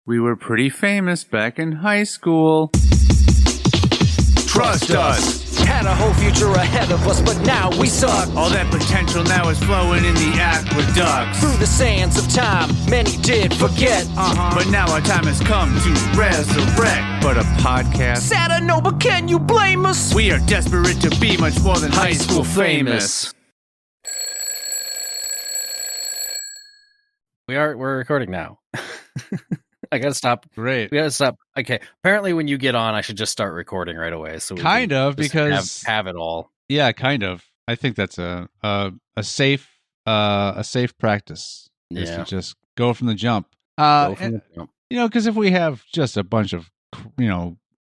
We were pretty famous back in high school. Trust us. Had a whole future ahead of us, but now we suck. All that potential now is flowing in the aqueducts. Through the sands of time, many did forget. But now our time has come to resurrect. But a podcast? Sad I know, but can you blame us? We are desperate to be much more than high school famous. We're recording now. I gotta stop. Great. We gotta stop. Okay. Apparently, when you get on, I should just start recording right away. So we kind can of just because have it all. Yeah, kind of. I think that's a safe practice. Is Yeah. to just go from the jump. Jump. Because if we have just a bunch of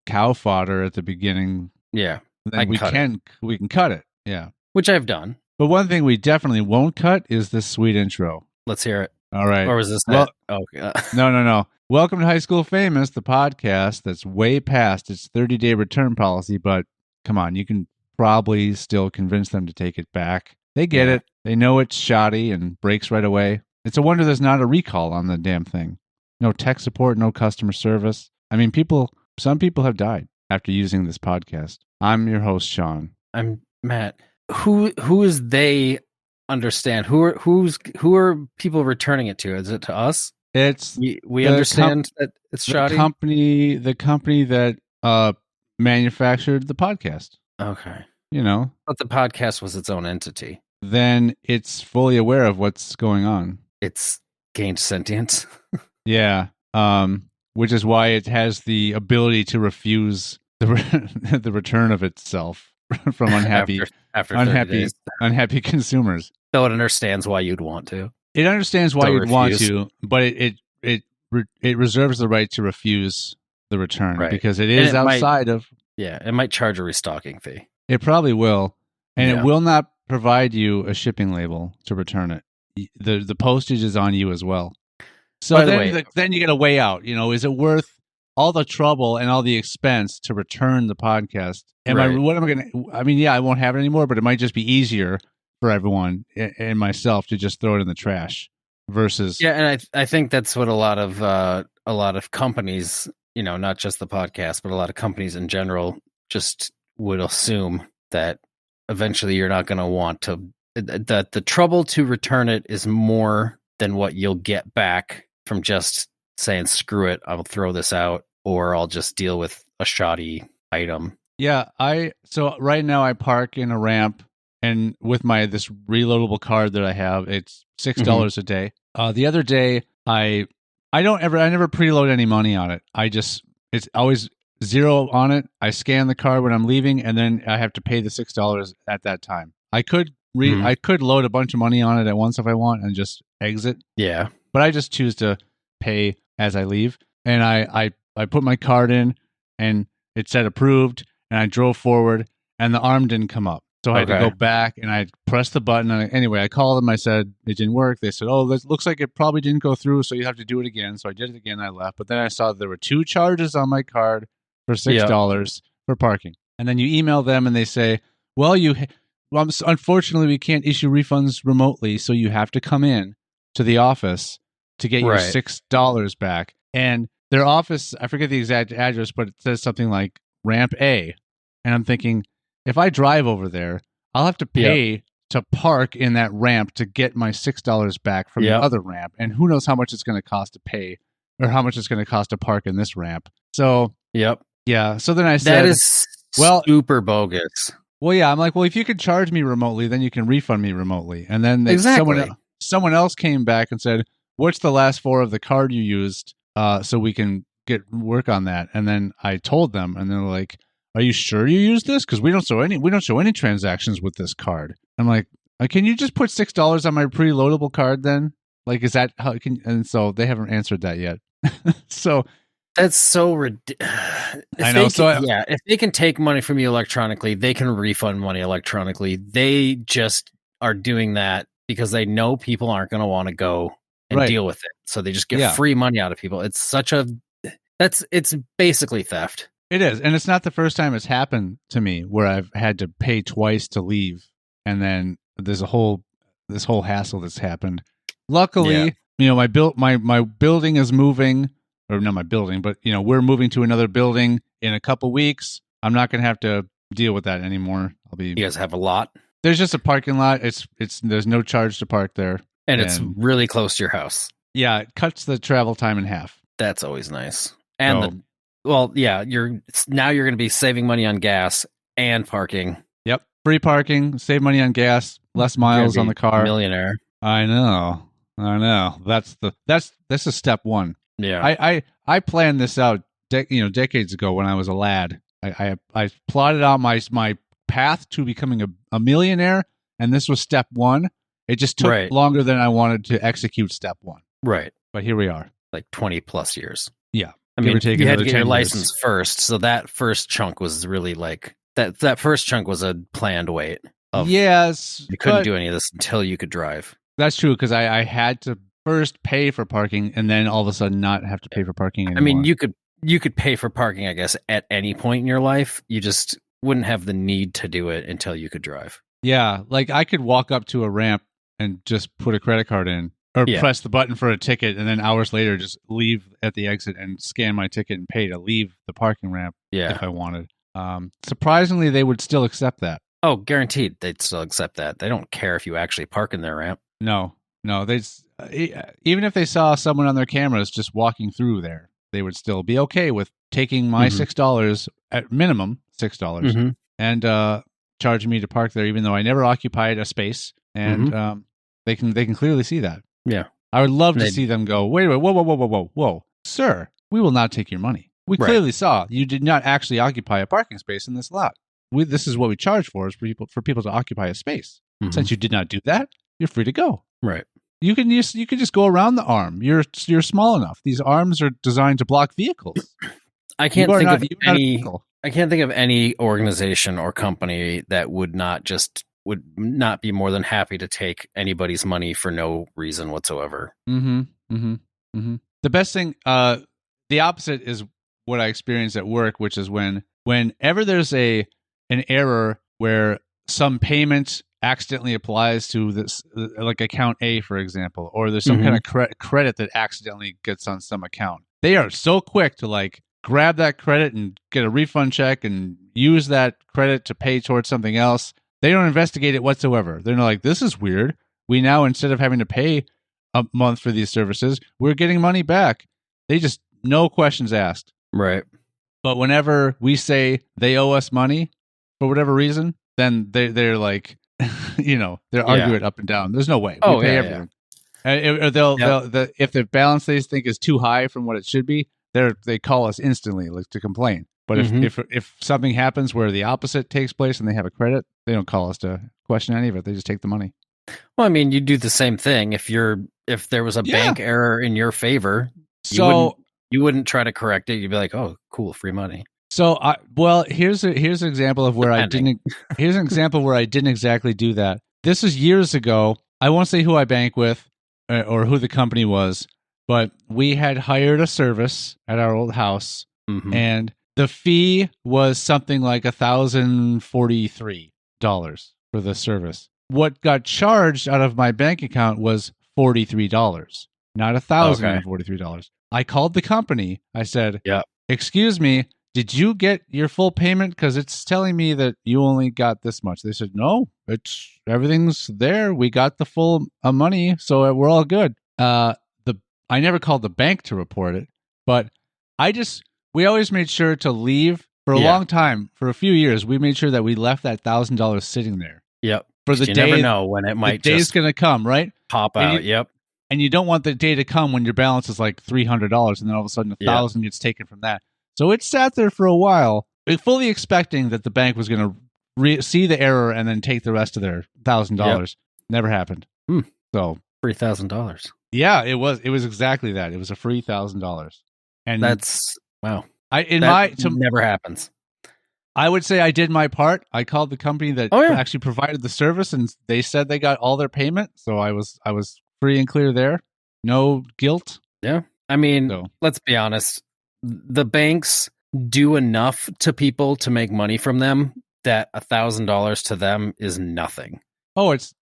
cow fodder at the beginning, Yeah. then we can cut it. Yeah. Which I've done. But one thing we definitely won't cut is this sweet intro. Let's hear it. All right. Or was this? Well, okay. No. Welcome to High School Famous, the podcast that's way past its 30-day return policy, but come on, you can probably still convince them to take it back. They get it. They know it's shoddy and breaks right away. It's a wonder there's not a recall on the damn thing. No tech support, no customer service. I mean, some people have died after using this podcast. I'm your host, Sean. I'm Matt. Who is they? Understand who are people returning it to? Is it to us? It's we understand that it's shoddy. The company that manufactured the podcast. Okay. But the podcast was its own entity. Then it's fully aware of what's going on. It's gained sentience. Yeah. Which is why it has the ability to refuse the return of itself from unhappy after unhappy consumers. So it understands why you'd want to. It understands why you'd want to, but it reserves the right to refuse the return because it is outside of. Yeah, it might charge a restocking fee. It probably will, and it will not provide you a shipping label to return it. The postage is on you as well. So then you get a way out. Is it worth all the trouble and all the expense to return the podcast? I won't have it anymore, but it might just be easier for everyone and myself to just throw it in the trash versus. Yeah. And I think that's what a lot of companies, not just the podcast, but a lot of companies in general just would assume that eventually you're not going to want to, that the trouble to return it is more than what you'll get back from just saying, screw it, I'll throw this out, or I'll just deal with a shoddy item. Yeah. So right now I park in a ramp, and with this reloadable card that I have, it's $6 a day. The other day, I never preload any money on it. It's always zero on it. I scan the card when I'm leaving, and then I have to pay the $6 at that time. I could load a bunch of money on it at once if I want and just exit. Yeah, but I just choose to pay as I leave, and I put my card in, and it said approved, and I drove forward, and the arm didn't come up. So I had to go back, and I pressed the button. Anyway, I called them. I said it didn't work. They said, "Oh, this looks like it probably didn't go through, so you have to do it again." So I did it again. I left, but then I saw there were 2 charges on my card for $6 for parking. And then you email them, and they say, "Well, unfortunately, we can't issue refunds remotely, so you have to come in to the office to get your $6 back." And their office, I forget the exact address, but it says something like Ramp A, and I'm thinking, if I drive over there, I'll have to pay to park in that ramp to get my $6 back from the other ramp. And who knows how much it's going to cost to pay or how much it's going to cost to park in this ramp. So, yeah. So then I said, that is super bogus. Well, yeah, I'm like, well, if you could charge me remotely, then you can refund me remotely. And then someone else came back and said, what's the last 4 of the card you used so we can work on that? And then I told them, and they're like, are you sure you used this? Because we don't show any transactions with this card. I'm like, can you just put $6 on my preloadable card then? Like, is that how? And so they haven't answered that yet. So that's so ridiculous. I know. If they can take money from you electronically, they can refund money electronically. They just are doing that because they know people aren't going to want to go and deal with it. So they just get free money out of people. It's it's basically theft. It is, and it's not the first time it's happened to me where I've had to pay twice to leave, and then there's this whole hassle that's happened. Luckily, my building is moving. or not my building, but we're moving to another building in a couple weeks. I'm not going to have to deal with that anymore. You guys have a lot? There's just a parking lot. There's no charge to park there. And it's really close to your house. Yeah, it cuts the travel time in half. That's always nice. And you're going to be saving money on gas and parking. Yep. Free parking, save money on gas, less miles on the car. Millionaire. I know. This is step one. Yeah. I planned this out decades ago when I was a lad. I plotted out my path to becoming a millionaire, and this was step one. It just took longer than I wanted to execute step one. Right. But here we are. Like 20 plus years. Yeah. I mean, you had to get your license first, so that first chunk was really like that first chunk was a planned wait. Yes. You couldn't do any of this until you could drive. That's true, because I had to first pay for parking and then all of a sudden not have to pay for parking anymore. I mean, you could pay for parking, I guess, at any point in your life. You just wouldn't have the need to do it until you could drive. Yeah, like I could walk up to a ramp and just put a credit card in or press the button for a ticket and then hours later just leave at the exit and scan my ticket and pay to leave the parking ramp if I wanted. Surprisingly, they would still accept that. Oh, guaranteed they'd still accept that. They don't care if you actually park in their ramp. No, even if they saw someone on their cameras just walking through there, they would still be okay with taking my $6 at minimum $6 and charging me to park there, even though I never occupied a space. And they can clearly see that. Yeah, I would love to see them go, wait, whoa, sir, we will not take your money. We clearly saw you did not actually occupy a parking space in this lot. This is what we charge for, is for people to occupy a space. Since you did not do that, you're free to go. Right. You can just go around the arm. You're small enough. These arms are designed to block vehicles. I can't think of any organization or company that would not be more than happy to take anybody's money for no reason whatsoever. The best thing, the opposite is what I experienced at work, which is whenever there's an error where some payment accidentally applies to this, like account A, for example, or there's some kind of credit that accidentally gets on some account. They are so quick to like grab that credit and get a refund check and use that credit to pay towards something else. They don't investigate it whatsoever. They're not like, this is weird. We now, instead of having to pay a month for these services, we're getting money back. They just, no questions asked. Right. But whenever we say they owe us money for whatever reason, then they're like, they're arguing it up and down. There's no way. We pay everything. And if the balance they think is too high from what it should be, they call us instantly to complain. But if something happens where the opposite takes place and they have a credit, they don't call us to question any of it. They just take the money. Well, I mean, you do the same thing. If there was a bank error in your favor, you wouldn't try to correct it. You'd be like, "Oh, cool, free money." So, here's an example of where here's an example where I didn't exactly do that. This is years ago. I won't say who I bank with or who the company was, but we had hired a service at our old house, and the fee was something like $1,043 for the service. What got charged out of my bank account was $43, not $1,043. I called the company. I said, "Excuse me, did you get your full payment? Because it's telling me that you only got this much." They said, "No, everything's there. We got the full money, so we're all good." I never called the bank to report it, but we always made sure to leave for a long time. For a few years, we made sure that we left that $1,000 sitting there. Yep. For the day, you never know when it might the day's going to come, right? Pop out. Yep. And you don't want the day to come when your balance is like $300, and then all of a sudden $1,000 gets taken from that. So it sat there for a while, fully expecting that the bank was going to see the error and then take the rest of their $1,000. Never happened. So $3,000. Yeah, it was exactly that. It was a free $1,000, and that's wow. Never happens. I would say I did my part. I called the company that actually provided the service, and they said they got all their payment. So I was free and clear there. No guilt. Yeah, I mean, let's be honest. The banks do enough to people to make money from them that $1,000 to them is nothing. Oh, it's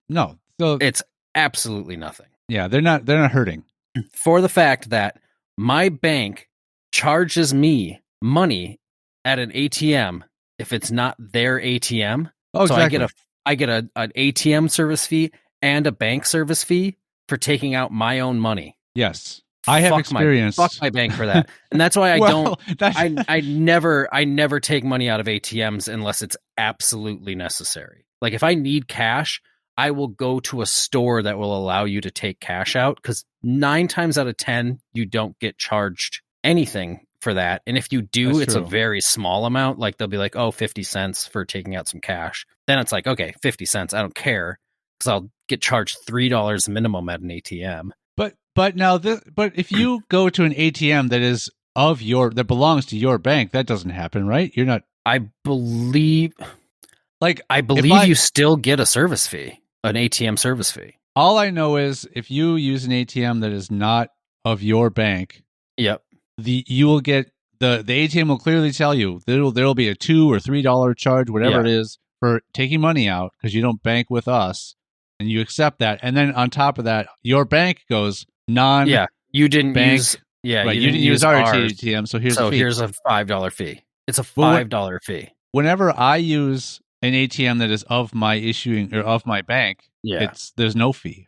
absolutely nothing. Yeah, they're not hurting. For the fact that my bank charges me money at an ATM if it's not their ATM. Oh, exactly. So I get an ATM service fee and a bank service fee for taking out my own money. Yes. I have experience. Fuck my bank for that. And that's why I never take money out of ATMs unless it's absolutely necessary. Like if I need cash, I will go to a store that will allow you to take cash out, because 9 times out of 10, you don't get charged anything for that. And if you do, it's a very small amount. Like they'll be like, oh, 50 cents for taking out some cash. Then it's like, okay, 50 cents. I don't care, because I'll get charged $3 minimum at an ATM. But if you go to an ATM that belongs to your bank, that doesn't happen, right? You're not. I believe you still get a service fee, an ATM service fee. All I know is if you use an ATM that is not of your bank, yep, you will get the ATM will clearly tell you there'll be a $2 or $3 charge, whatever it is, for taking money out because you don't bank with us, and you accept that. And then on top of that, your bank goes non. Yeah, you didn't bank, use. Yeah, right, you didn't use our ATM, so here's a fee. Here's a $5 fee. It's a $5 fee. Whenever I use an ATM that is of my issuing or of my bank, there's no fee.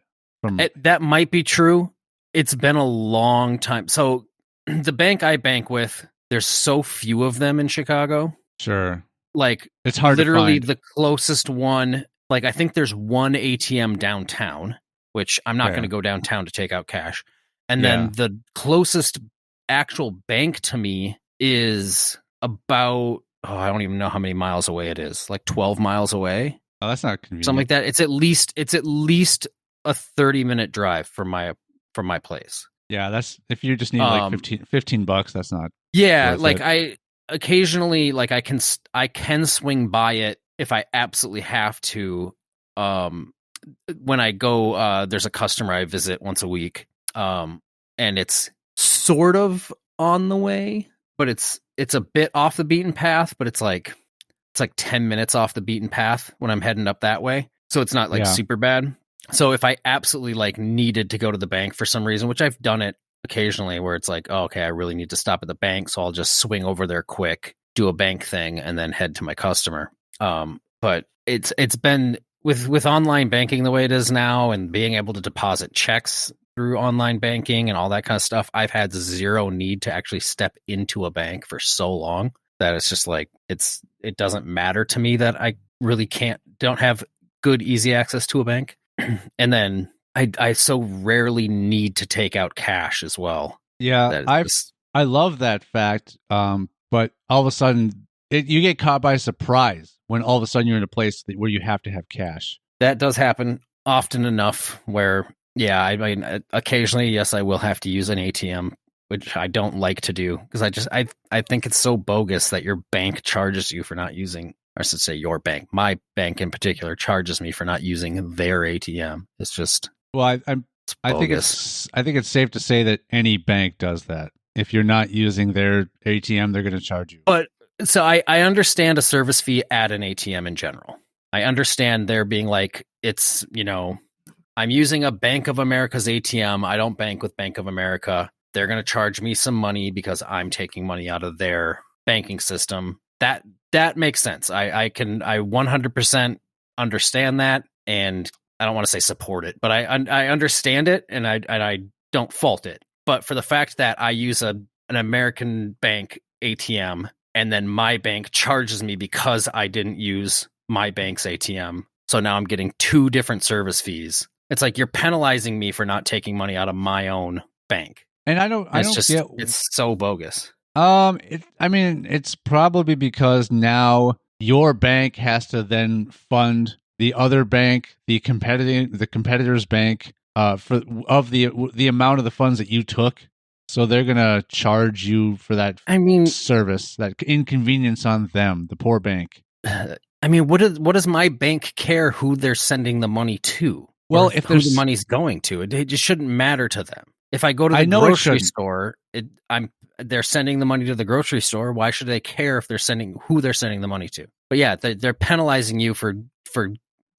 That might be true. It's been a long time. So the bank I bank with, there's so few of them in Chicago. Sure. Like it's hard literally to find. The closest one, like I think there's one ATM downtown, which I'm not going to go downtown to take out cash. And then the closest actual bank to me is about, I don't even know how many miles away it is, like 12 miles away. Oh, that's not convenient. Something like that. It's at least a 30-minute drive from my place. Yeah, that's if you just need like $15, that's not. Yeah, like I occasionally, like I can swing by it if I absolutely have to. When I go, there's a customer I visit once a week, and it's sort of on the way, but it's a bit off the beaten path. But it's like 10 minutes off the beaten path when I'm heading up that way, so it's not like super bad. So if I absolutely like needed to go to the bank for some reason, which I've done it occasionally, where it's like, oh, okay, I really need to stop at the bank, so I'll just swing over there quick, do a bank thing, and then head to my customer. But it's been with online banking the way it is now, and being able to deposit checks through online banking and all that kind of stuff, I've had zero need to actually step into a bank for so long that it's just like it doesn't matter to me that I really don't have good easy access to a bank. And then I so rarely need to take out cash as well. Yeah, I love that fact. But all of a sudden, you get caught by surprise when all of a sudden you're in a place where you have to have cash. That does happen often enough. Where I mean, occasionally, yes, I will have to use an ATM, which I don't like to do because I think it's so bogus that your bank charges you for not using. I should say your bank. My bank in particular charges me for not using their ATM. It's just I think it's safe to say that any bank does that. If you're not using their ATM, they're going to charge you. But so I understand a service fee at an ATM in general. I understand there being like it's I'm using a Bank of America's ATM. I don't bank with Bank of America. They're going to charge me some money because I'm taking money out of their banking system. That makes sense. I 100% understand that, and I don't want to say support it, but I understand it, and I don't fault it. But for the fact that I use an American bank ATM, and then my bank charges me because I didn't use my bank's ATM, so now I'm getting 2 different service fees. It's like you're penalizing me for not taking money out of my own bank, and I don't get it's so bogus. It's probably because now your bank has to then fund the other bank, the competitor's bank, for the amount of the funds that you took. So they're gonna charge you for that. Service, that inconvenience on them, the poor bank. What does my bank care who they're sending the money to? Well, if who the money's going to, it just shouldn't matter to them. If I go to the grocery store, they're sending the money to the grocery store. Why should they care if who they're sending the money to? But yeah, they're penalizing you for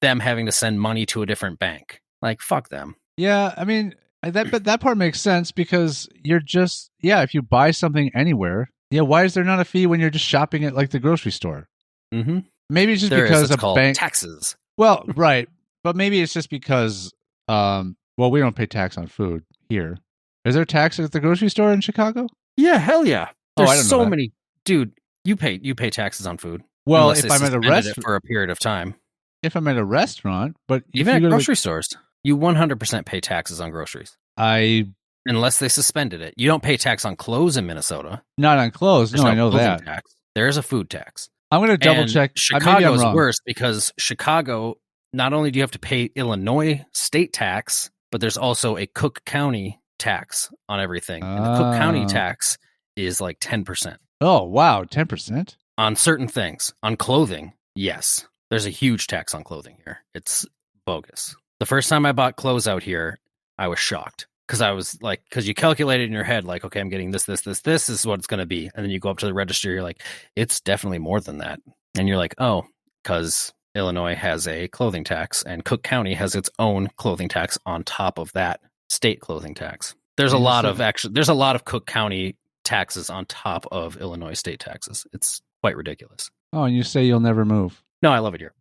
them having to send money to a different bank. Like, fuck them. Yeah, I mean, But that part makes sense because you're just if you buy something anywhere, why is there not a fee when you're just shopping at like the grocery store? Mm-hmm. Maybe it's just There because is. It's a called bank. taxes. Well, right, but maybe it's just because we don't pay tax on food here. Is there tax at the grocery store in Chicago? Yeah, hell yeah. There's I don't know so that. many, dude. You pay taxes on food. Well, Unless if they I'm at a suspended it restaurant, for a period of time. if I'm at a restaurant, but if Even you at go to grocery stores, you 100% pay taxes on groceries. Unless they suspended it. You don't pay tax on clothes in Minnesota. Not on clothes. There's No, I know clothing that. tax. There is a food tax. I'm going to double check. Maybe I'm Chicago's wrong. worse because Chicago, not only do you have to pay Illinois state tax, but there's also a Cook County tax on everything. And the Cook County tax is like 10%. Oh, wow. 10%? On certain things. On clothing, yes. There's a huge tax on clothing here. It's bogus. The first time I bought clothes out here, I was shocked. Because I was like, because you calculate it in your head, like, okay, I'm getting this is what it's going to be. And then you go up to the register, you're like, it's definitely more than that. And you're like, oh, because Illinois has a clothing tax and Cook County has its own clothing tax on top of that state clothing tax. There's a lot of Cook County taxes on top of Illinois state taxes. It's quite ridiculous. Oh, and you say you'll never move. No, I love it here.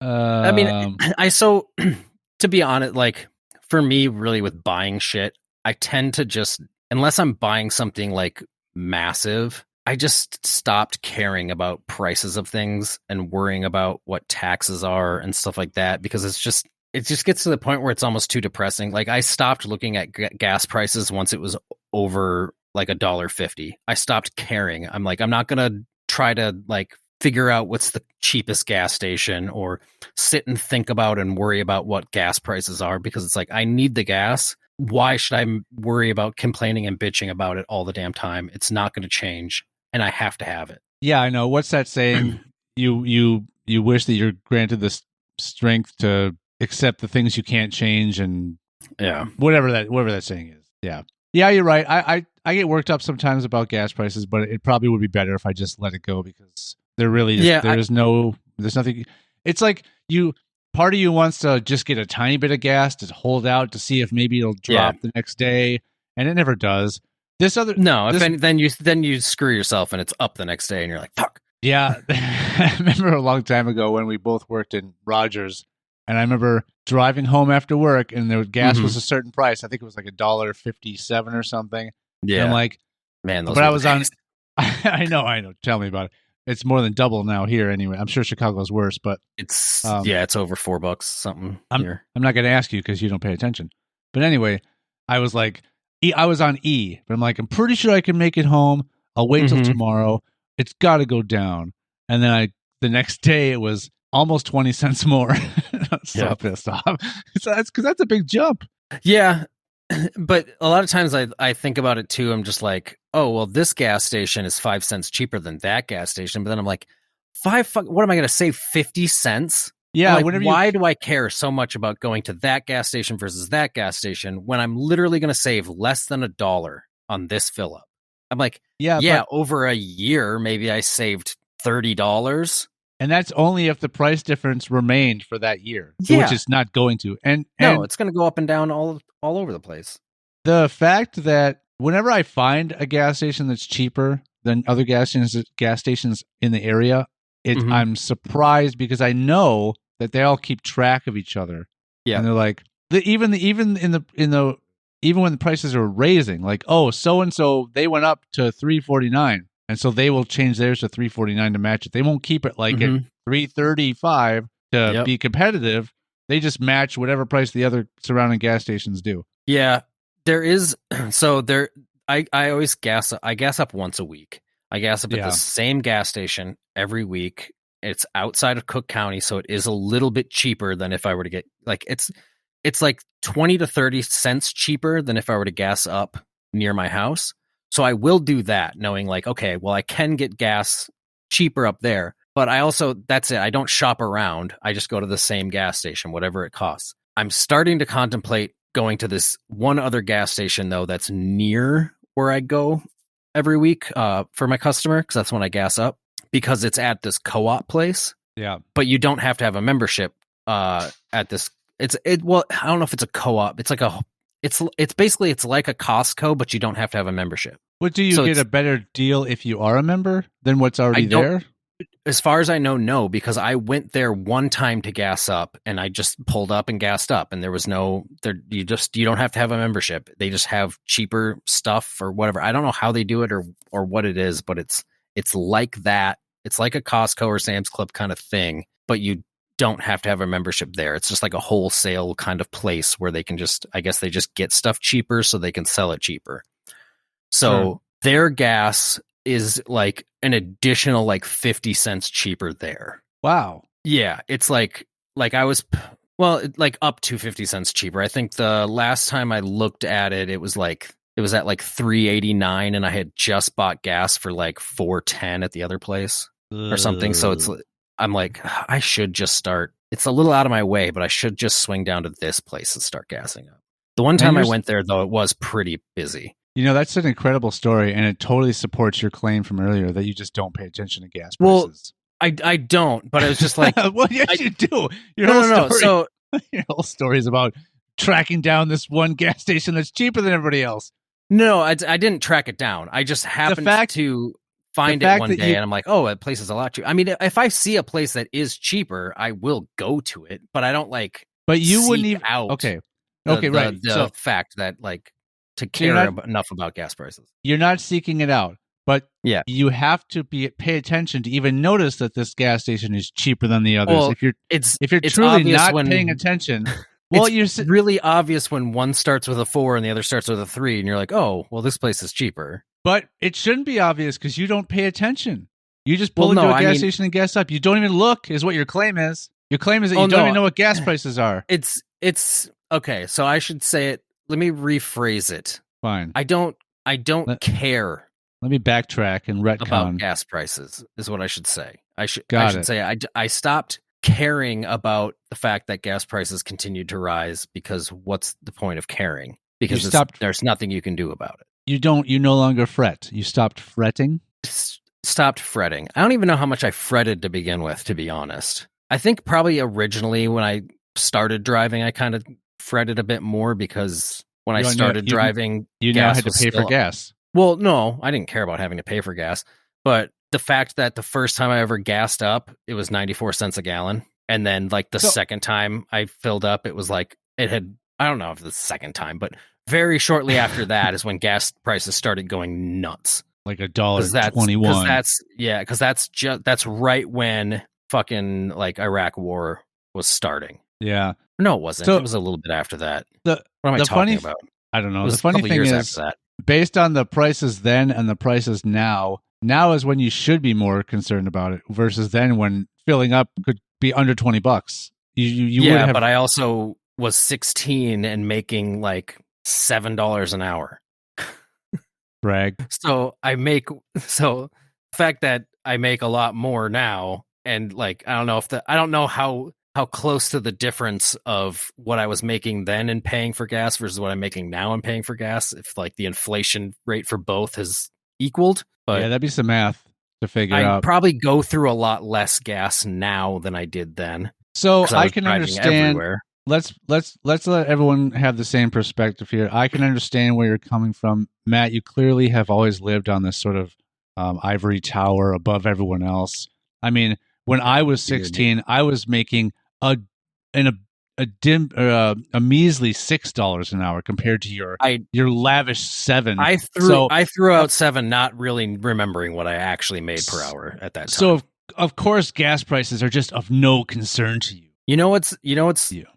I mean, to be honest, like, for me, really, with buying shit, I tend to just, unless I'm buying something like massive, I just stopped caring about prices of things and worrying about what taxes are and stuff like that, because it just gets to the point where it's almost too depressing. Like, I stopped looking at gas prices once it was over like $1.50. I stopped caring. I'm like, I'm not going to try to like figure out what's the cheapest gas station or sit and think about and worry about what gas prices are, because it's like, I need the gas. Why should I worry about complaining and bitching about it all the damn time? It's not going to change and I have to have it. Yeah, I know. What's that saying? You wish that you're granted the strength to accept the things you can't change, and whatever that saying is. Yeah, you're right. I get worked up sometimes about gas prices, but it probably would be better if I just let it go, because there really is, there's nothing. It's like part of you wants to just get a tiny bit of gas to hold out to see if maybe it'll drop the next day, and it never does. Then you screw yourself and it's up the next day and you're like, fuck. Yeah. I remember a long time ago when we both worked in Rogers, and I remember driving home after work and gas was a certain price. I think it was like $1.57 or something. Yeah. And I'm like, man, but I was on, I know. Tell me about it. It's more than double now here anyway. I'm sure Chicago's worse, but it's over $4 something here. I'm not going to ask you because you don't pay attention. But anyway, I was like, I was on E, but I'm like, I'm pretty sure I can make it home. I'll wait till tomorrow. It's got to go down. And then the next day it was almost 20 cents more. I'm so pissed off. So that's a big jump. Yeah. But a lot of times I think about it too. I'm just like, oh, well, this gas station is 5 cents cheaper than that gas station. But then I'm like, what am I going to save? 50 cents? Yeah. Like, why do I care so much about going to that gas station versus that gas station when I'm literally going to save less than $1 on this fill up? I'm like, over a year, maybe I saved $30. And that's only if the price difference remained for that year, which it's not going to. And no, it's going to go up and down all over the place. The fact that whenever I find a gas station that's cheaper than other gas stations in the area, I'm surprised, because I know that they all keep track of each other. Yeah, and they're like, even when the prices are raising, like, oh, so and so, they went up to $3.49. And so they will change theirs to $3.49 to match it. They won't keep it like at $3.35 to be competitive. They just match whatever price the other surrounding gas stations do. Yeah, there is. So there, I always gas up once a week. I gas up at the same gas station every week. It's outside of Cook County, so it is a little bit cheaper than if I were to get, like, it's like 20 to 30 cents cheaper than if I were to gas up near my house. So I will do that, knowing like, okay, well, I can get gas cheaper up there, but that's it. I don't shop around. I just go to the same gas station, whatever it costs. I'm starting to contemplate going to this one other gas station, though, that's near where I go every week for my customer, because that's when I gas up, because it's at this co-op place. Yeah. But you don't have to have a membership at this Well, I don't know if it's a co-op. It's like it's basically like a Costco, but you don't have to have a membership. What do you get a better deal if you are a member than what's already there? As far as I know, no, because I went there one time to gas up, and I just pulled up and gassed up, and there was no there. You don't have to have a membership. They just have cheaper stuff or whatever. I don't know how they do it or what it is, but it's like that. It's like a Costco or Sam's Club kind of thing, but you don't have to have a membership there. It's just like a wholesale kind of place where they can I guess they just get stuff cheaper so they can sell it cheaper. So their gas is like an additional like 50 cents cheaper there. Wow. Yeah, it's like I was like up to 50 cents cheaper. I think the last time I looked at it, it was at like $3.89, and I had just bought gas for like $4.10 at the other place or something. So I'm like, I should just start. It's a little out of my way, but I should just swing down to this place and start gassing up. The one time I went there, though, it was pretty busy. You know, that's an incredible story, and it totally supports your claim from earlier that you just don't pay attention to gas prices. Well, I don't, but I was just like, well, yes, you do. No. So your whole story is about tracking down this one gas station that's cheaper than everybody else. No, I didn't track it down. I just happened to find it one day, and I'm like, oh, that place is a lot cheaper. I mean, if I see a place that is cheaper, I will go to it, but I don't like. But you wouldn't even. Out okay, right. The fact that like to care enough about gas prices. You're not seeking it out, but yeah, you have to pay attention to even notice that this gas station is cheaper than the others. Well, if you're truly not paying attention. Well, it's really obvious when one starts with a 4 and the other starts with a 3, and you're like, oh, well, this place is cheaper. But it shouldn't be obvious because you don't pay attention. You just pull into a gas station and gas up. You don't even look, is what your claim is. Your claim is that you don't even know what gas prices are. It's okay. So I should say it. Let me rephrase it. Fine. I don't care. Let me backtrack and retcon about gas prices. Is what I should say. I should say I stopped caring about the fact that gas prices continued to rise, because what's the point of caring? Because there's nothing you can do about it. You no longer fret. You stopped fretting? Stopped fretting. I don't even know how much I fretted to begin with, to be honest. I think probably originally when I started driving, I kind of fretted a bit more because when I started driving, you now had to pay for gas. Well, no, I didn't care about having to pay for gas, but the fact that the first time I ever gassed up, it was 94 cents a gallon. And then like the second time I filled up, it was like I don't know if the second time, but very shortly after that is when gas prices started going nuts. Like $1.21. Because that's right when fucking like Iraq war was starting. Yeah. No, it wasn't. It was a little bit after that. What am I talking about? I don't know. The funny thing is, based on the prices then and the prices now is when you should be more concerned about it versus then when filling up could be under $20. You would have... but I also was 16 and making like $7 an hour. Brag. So the fact that I make a lot more now, and like I don't know how close to the difference of what I was making then and paying for gas versus what I'm making now and paying for gas, if like the inflation rate for both has equaled. But yeah, that'd be some math to figure out. I probably go through a lot less gas now than I did then. So I can understand. Everywhere. Let's let everyone have the same perspective here. I can understand where you're coming from, Matt. You clearly have always lived on this sort of ivory tower above everyone else. I mean, when I was 16, I was making a measly $6 an hour compared to your lavish $7. I threw out $7, not really remembering what I actually made per hour at that time. So of course, gas prices are just of no concern to you. You know what's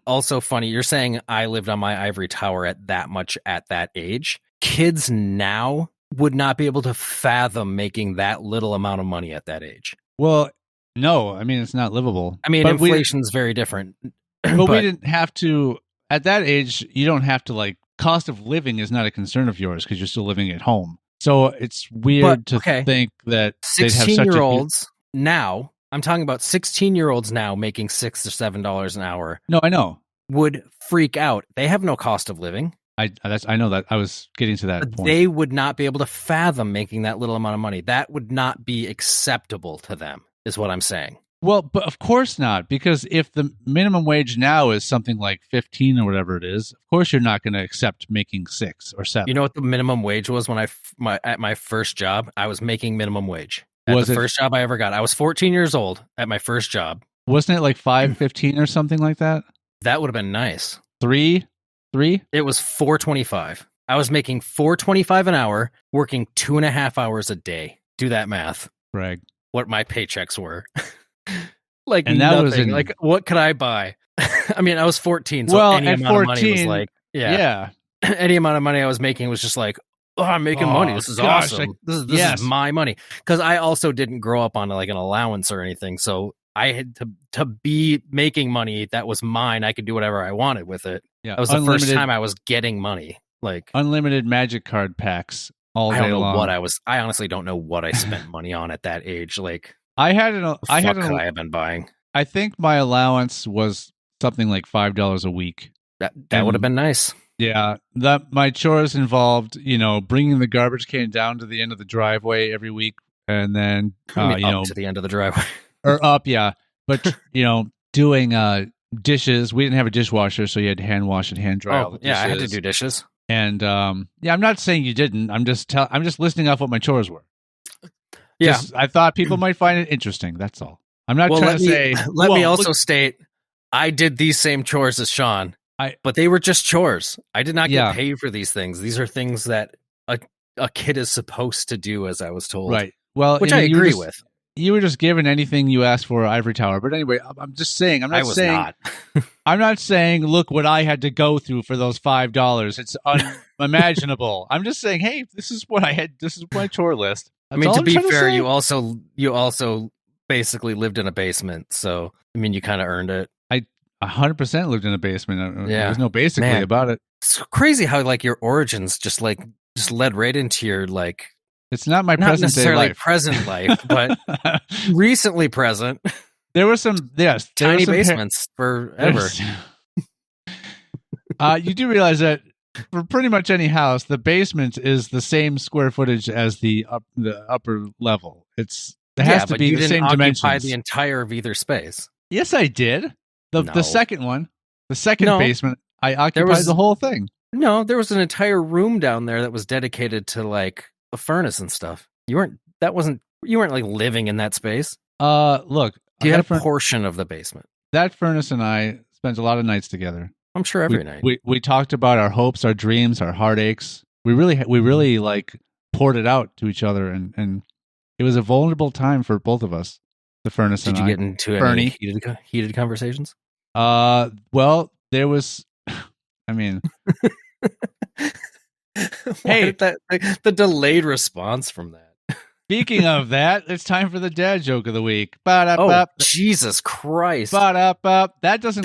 also funny? You're saying I lived on my ivory tower at that much at that age. Kids now would not be able to fathom making that little amount of money at that age. Well, no, I mean, it's not livable. I mean, inflation's very different. But we didn't have to, at that age, you don't have to, like, cost of living is not a concern of yours because you're still living at home. So it's weird to think that 16-year-olds now, I'm talking about 16-year-olds now making $6 or $7 an hour. No, I know. Would freak out. They have no cost of living. I know that. I was getting to that point. They would not be able to fathom making that little amount of money. That would not be acceptable to them, is what I'm saying. Well, but of course not, because if the minimum wage now is something like 15 or whatever it is, of course you're not going to accept making 6 or 7. You know what the minimum wage was when at my first job? I was making minimum wage. Was the it- first job I ever got. I was 14 years old at my first job. Wasn't it like 5.15 or something like that? That would have been nice. 3? It was $4.25. I was making $4.25 an hour, working 2.5 hours a day. Do that math. Brag. What my paychecks were. Like, and that nothing. was in, like, what could I buy? I mean, I was 14, so well, any at amount 14, of money was like, yeah. Any amount of money I was making was just like, oh, I'm making money. This is awesome. This is my money. Because I also didn't grow up on like an allowance or anything, so I had to be making money that was mine. I could do whatever I wanted with it. Yeah, that was the first time I was getting money. Like unlimited magic card packs all day long. I don't know what I was. I honestly don't know what I spent money on at that age. Like I had I have been buying. I think my allowance was something like $5 a week. That would have been nice. Yeah, that my chores involved, bringing the garbage can down to the end of the driveway every week, and then up to the end of the driveway, or up, yeah. But doing dishes. We didn't have a dishwasher, so you had to hand wash and hand dry all the dishes. Yeah, I had to do dishes. And I'm not saying you didn't. I'm just listing off what my chores were. Yeah, I thought people might find it interesting. That's all. I'm not trying to say. Let me also state, I did these same chores as Sean, but they were just chores. I did not get paid for these things. These are things that a kid is supposed to do, as I was told. Right. Well, which I agree with. You were just given anything you asked for, Ivory Tower. But anyway, I'm just saying. I'm not saying. Look what I had to go through for those $5. It's unimaginable. I'm just saying. Hey, this is what I had. This is my chore list. That's I mean, to be fair, you also basically lived in a basement. So I mean, you kind of earned it. I 100% lived in a basement. There's no basically about it. It's crazy how like your origins just led right into your like. It's not my not present necessarily day life. Present life, but recently present. There were some tiny basements forever. You do realize that for pretty much any house, the basement is the same square footage as the upper level. It has to be the same dimensions. Occupy the entire of either space. Yes, I did. The second one, the second basement, I occupied the whole thing. No, there was an entire room down there that was dedicated to like a furnace and stuff. You weren't like living in that space. Look, you had a portion of the basement. That furnace and I spent a lot of nights together. I'm sure every night. We talked about our hopes, our dreams, our heartaches. We really like poured it out to each other, and it was a vulnerable time for both of us. The furnace and I. Did you get into any heated conversations? Well, there was. I mean. Hey, the delayed response from that. Speaking of that, it's time for the dad joke of the week. Jesus Christ! That doesn't.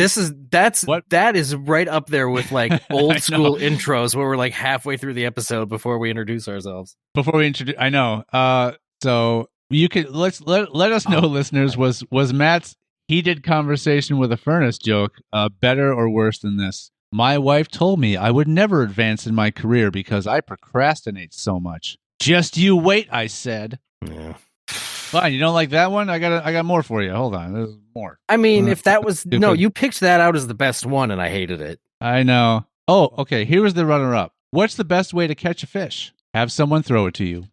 That is right up there with like old school intros where we're like halfway through the episode before we introduce ourselves. I know. So you could let us know, listeners. Was Matt's heated conversation with a furnace joke better or worse than this? My wife told me I would never advance in my career because I procrastinate so much. Just you wait, I said. Yeah. Fine, you don't like that one? I got more for you. Hold on, there's more. I mean, if that was no, you picked that out as the best one, and I hated it. I know. Oh, okay. Here was the runner-up. What's the best way to catch a fish? Have someone throw it to you.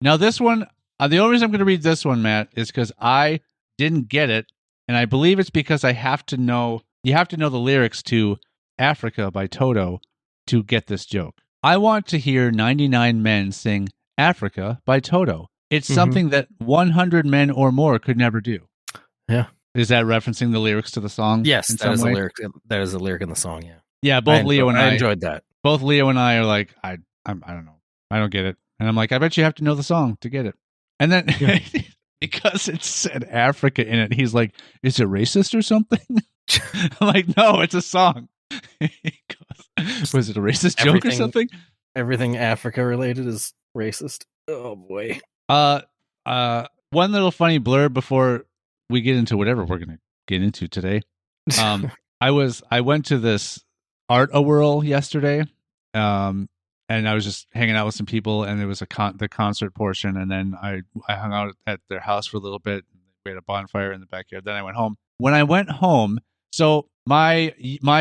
Now, this one, the only reason I'm going to read this one, Matt, is because I didn't get it, and I believe it's because I have to know. You have to know the lyrics to Africa by Toto to get this joke. I want to hear 99 men sing Africa by Toto. It's something that 100 men or more could never do. Yeah. Is that referencing the lyrics to the song? Yes, that is a lyric. That is a lyric in the song, yeah. Yeah, both Leo and I enjoyed that. Both Leo and I are like, I don't know. I don't get it. And I'm like, I bet you have to know the song to get it. And then because it said Africa in it, he's like, is it racist or something? I'm like, no, it's a song. He goes, was it a racist joke or something? Everything Africa related is racist. Oh boy. One little funny blurb before we get into whatever we're gonna get into today. I went to this art whirl yesterday, and I was just hanging out with some people, and there was the concert portion, and then I hung out at their house for a little bit. we had a bonfire in the backyard. Then I went home. When I went home, so my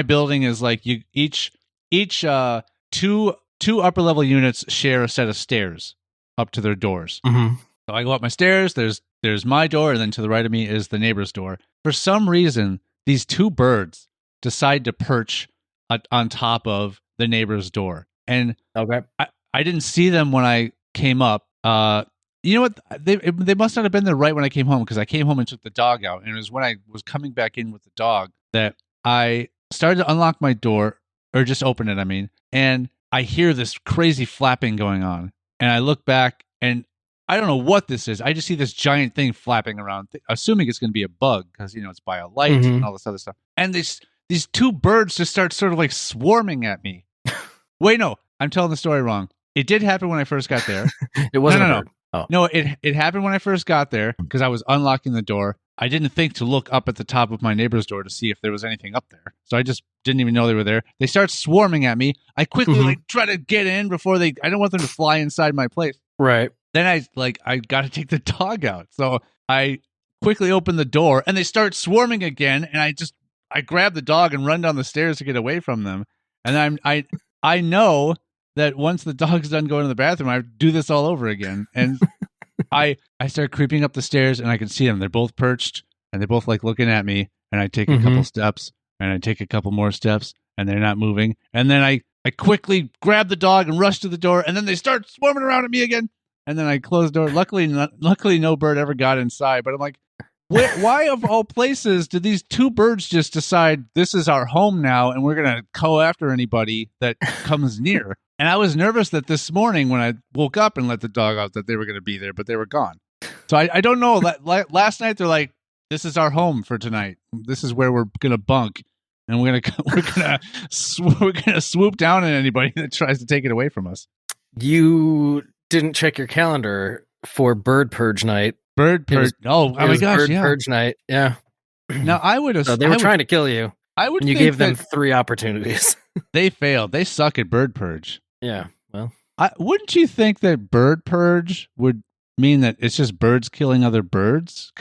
building is like each two upper level units share a set of stairs up to their doors. Mm-hmm. So I go up my stairs. There's my door, and then to the right of me is the neighbor's door. For some reason, these two birds decide to perch on top of the neighbor's door, and okay, I didn't see them when I came up. You know what? They must not have been there right when I came home, because I came home and took the dog out, and it was when I was coming back in with the dog that I started to unlock my door, or just open it. I mean, and I hear this crazy flapping going on, and I look back, and I don't know what this is. I just see this giant thing flapping around, assuming it's going to be a bug, because it's by a light and all this other stuff. And these two birds just start sort of like swarming at me. Wait, no, I'm telling the story wrong. It did happen when I first got there. It wasn't no. a bird. Oh. No, it happened when I first got there, because I was unlocking the door. I didn't think to look up at the top of my neighbor's door to see if there was anything up there. So I just didn't even know they were there. They start swarming at me. I quickly try to get in before I don't want them to fly inside my place. Right. Then I got to take the dog out. So I quickly open the door, and they start swarming again. And I grab the dog and run down the stairs to get away from them. And I know that once the dog's done going to the bathroom, I do this all over again. And I start creeping up the stairs, and I can see them. They're both perched, and they're both like looking at me. And I take a couple steps, and I take a couple more steps, and they're not moving. And then I quickly grab the dog and rush to the door, and then they start swarming around at me again. And then I close the door. Luckily no bird ever got inside. But I'm like, why of all places did these two birds just decide this is our home now, and we're going to go after anybody that comes near? And I was nervous that this morning when I woke up and let the dog out that they were going to be there, but they were gone. So I don't know. Last night they're like, this is our home for tonight. This is where we're going to bunk, and we're gonna swoop down on anybody that tries to take it away from us. You didn't check your calendar for bird purge night. Bird purge. Oh my gosh! Bird yeah. purge night. Yeah. Now I would have. So they were trying to kill you. I would. And you gave them 3 opportunities. They failed. They suck at bird purge. Yeah. Well, wouldn't you think that bird purge would mean that it's just birds killing other birds?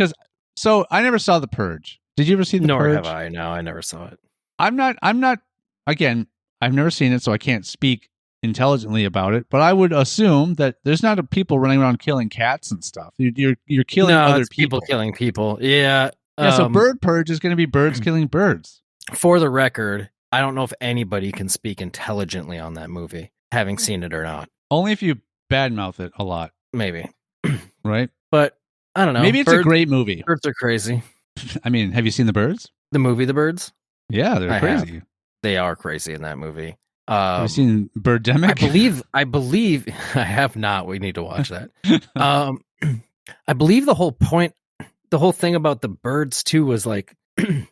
So I never saw the purge. Did you ever see the nor purge? have I. No, I never saw it. I'm not. Again, I've never seen it, so I can't speak intelligently about it. But I would assume that there's not people running around killing cats and stuff. You're killing other people. Killing people. Yeah. Yeah. So bird purge is going to be birds killing birds. For the record, I don't know if anybody can speak intelligently on that movie, having seen it or not. Only if you badmouth it a lot. Maybe. Right? But I don't know. Maybe it's a great movie. Birds are crazy. I mean, have you seen The Birds? The movie The Birds? Yeah, they're crazy. They are crazy in that movie. Have you seen Birdemic? I believe I have not. We need to watch that. I believe the whole thing about the birds too was like,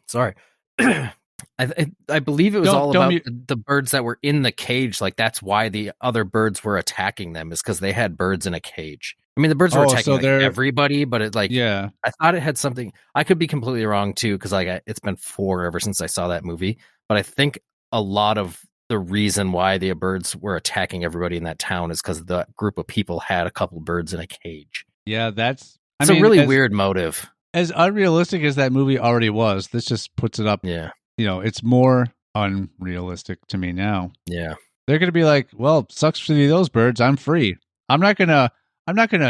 sorry. I believe it was all about the birds that were in the cage. Like that's why the other birds were attacking them, is because they had birds in a cage. I mean, the birds were attacking everybody, but it I thought it had something. I could be completely wrong too, because it's been forever since I saw that movie. But I think a lot of the reason why the birds were attacking everybody in that town is because the group of people had a couple birds in a cage. Yeah, it's a really weird motive. As unrealistic as that movie already was, this just puts it up. Yeah. It's more unrealistic to me now. Yeah. They're going to be like, well, sucks for those birds. I'm free. I'm not going to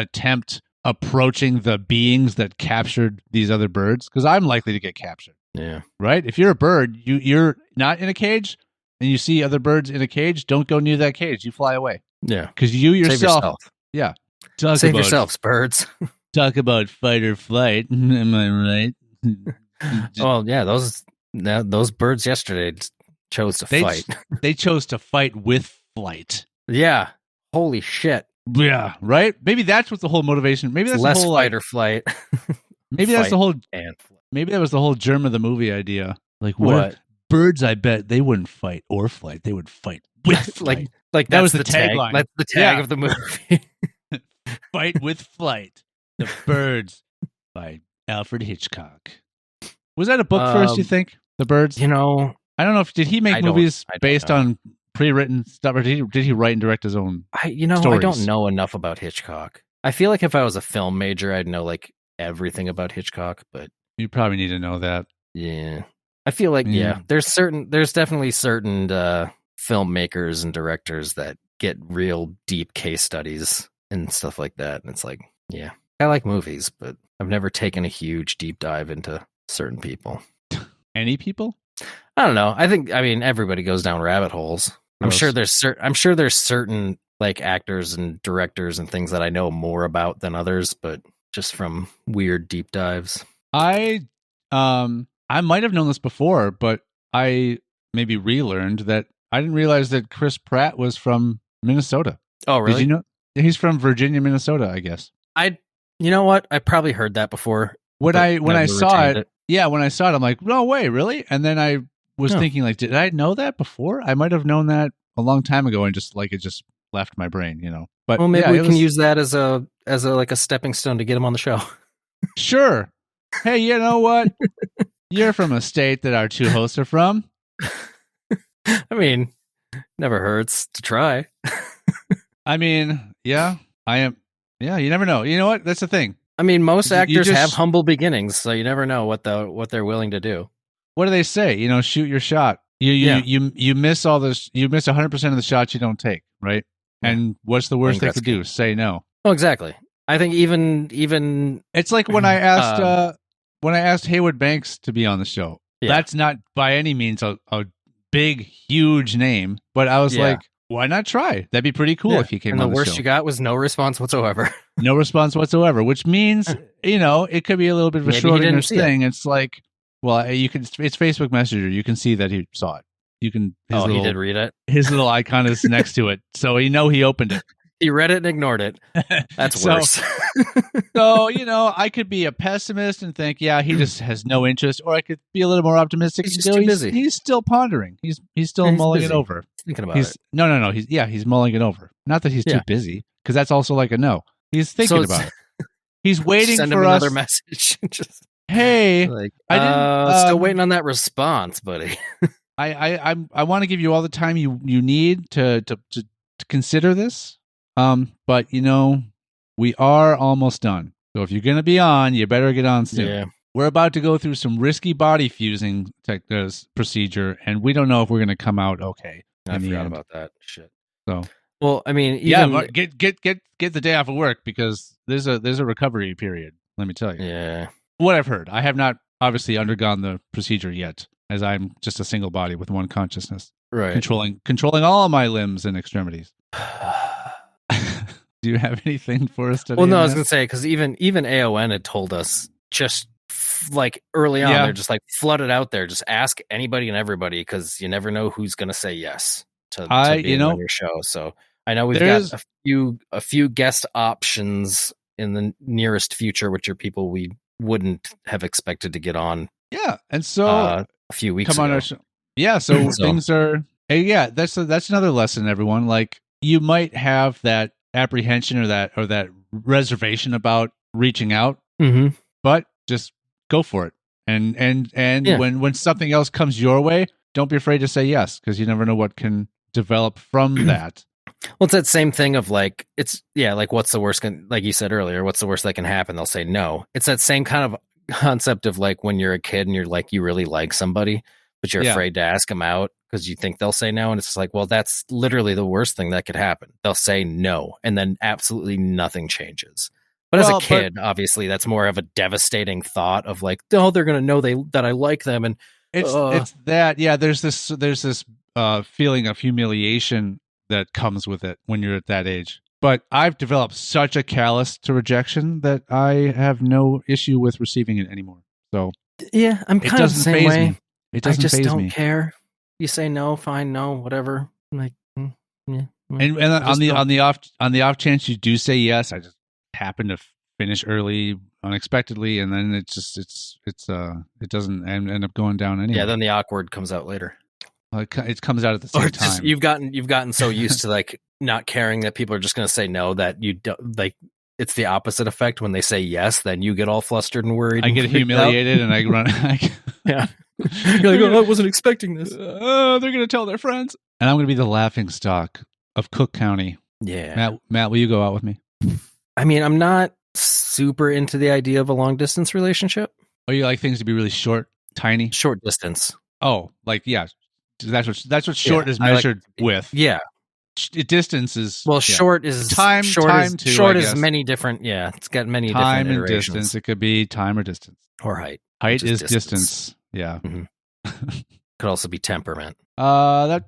attempt approaching the beings that captured these other birds, because I'm likely to get captured. Yeah. Right? If you're a bird, you're not in a cage and you see other birds in a cage, don't go near that cage. You fly away. Yeah. Because you yourself. Save yourself. Yeah. Save yourselves, birds. Talk about fight or flight. Am I right? Well, yeah, those birds yesterday chose to fight. They chose to fight with flight. Yeah. Holy shit. Yeah, right? Maybe that's what the whole motivation. Maybe that's less the whole fight or flight. Maybe that's the whole maybe that was the whole germ of the movie idea. Like what? Birds, I bet they wouldn't fight or flight. They would fight with flight. like that was the tagline. That's the tag of the movie. Fight with flight. The Birds by Alfred Hitchcock. Was that a book first, you think? The Birds? I don't know did he make movies based on pre-written stuff, or did he write and direct his own stories? I don't know enough about Hitchcock. I feel like if I was a film major, I'd know like everything about Hitchcock, but you probably need to know that. Yeah. I feel like, there's definitely certain filmmakers and directors that get real deep case studies and stuff like that. And it's like, yeah, I like movies, but I've never taken a huge deep dive into certain people. Any people? I don't know. I mean, everybody goes down rabbit holes. I'm sure there's certain like actors and directors and things that I know more about than others, but just from weird deep dives. I might have known this before, but I maybe relearned that I didn't realize that Chris Pratt was from Minnesota. Oh, really? Did you know? He's from Virginia, Minnesota, I guess. You know what? I probably heard that before. When I saw it, when I saw it, I'm like, no way, really? And then I was thinking, like, did I know that before? I might have known that a long time ago, and just left my brain, But well, maybe we can use that as a like a stepping stone to get him on the show. Sure. Hey, you know what? You're from a state that our two hosts are from. I mean, never hurts to try. I mean, yeah, I am. Yeah, you never know. You know what? That's the thing. I mean, most actors have humble beginnings, so you never know what they're willing to do. What do they say? Shoot your shot. You miss all this. You miss 100% of the shots you don't take, right? Yeah. And what's the worst they could do? Say no. Oh, exactly. I think even it's like when I asked Haywood Banks to be on the show. Yeah. That's not by any means a big, huge name, but I was like, why not try? That'd be pretty cool if he came on the show. And the worst you got was no response whatsoever. No response whatsoever, which means, it could be a little bit of a Schrodinger's thing. It's like, well, it's Facebook Messenger. You can see that he saw it. You can. He did read it. His little icon is next to it, so he opened it. He read it and ignored it. That's worse. So, I could be a pessimist and think, yeah, he just has no interest, or I could be a little more optimistic. He's just too busy. He's still pondering. He's still mulling it over. Thinking about it. No. He's mulling it over. Not that he's too busy, because that's also like a no. He's thinking about it. He's waiting send for him us. Another message. Just, hey, I didn't. Still waiting on that response, buddy. I want to give you all the time you need to consider this. But we are almost done. So if you're going to be on, you better get on soon. Yeah. We're about to go through some risky body fusing procedure, and we don't know if we're going to come out okay. I forgot about that shit. So, well, I mean, get the day off of work, because there's a recovery period. Let me tell you. Yeah. What I've heard, I have not obviously undergone the procedure yet, as I'm just a single body with one consciousness, right? Controlling all my limbs and extremities. Do you have anything for us today? Well, no, I was going to say, because even AON had told us just like early on, they're just like flooded out there. Just ask anybody and everybody, because you never know who's going to say yes to being on your show. So I know we've got a few guest options in the nearest future, which are people we wouldn't have expected to get on. Yeah, and so a few weeks ago. On our show. Yeah, so things are. Yeah, that's another lesson, everyone. Like, you might have that apprehension or that reservation about reaching out, but just go for it. And when something else comes your way, don't be afraid to say yes, because you never know what can develop from that. Well, it's that same thing of like, like what's the worst? Like you said earlier, what's the worst that can happen? They'll say no. It's that same kind of concept of like when you're a kid and you're like, you really like somebody, but you're afraid to ask them out because you think they'll say no. And it's just like, well, that's literally the worst thing that could happen. They'll say no, and then absolutely nothing changes. But as a kid, obviously, that's more of a devastating thought of like, oh, they're going to know that I like them. And it's that, there's this feeling of humiliation that comes with it when you're at that age. But I've developed such a callous to rejection that I have no issue with receiving it anymore. So yeah, I'm kind of the same way. Me. It doesn't I just faze don't me. care. You say no, fine, no, whatever. I'm like, yeah. And on the off chance you do say yes, I just happen to finish early unexpectedly, and then it doesn't end up going down anyway. Yeah, then the awkward comes out later. It comes out at the same time. You've gotten so used to like not caring that people are just going to say no that you don't like. It's the opposite effect. When they say yes, then you get all flustered and worried. I get humiliated and I run. Yeah, you're like, oh, I wasn't expecting this. They're going to tell their friends, and I'm going to be the laughing stock of Cook County. Yeah, Matt, will you go out with me? I mean, I'm not super into the idea of a long distance relationship. Oh, you like things to be really short, tiny? Short distance. Oh, like, yeah. That's what short is measured with. Yeah. Distance is... Well, short is... Time too, short I is guess. many different... Yeah, it's got many time different and iterations. distance. It could be time or distance. Or height. Height is distance. Yeah. Mm-hmm. Could also be temperament. Not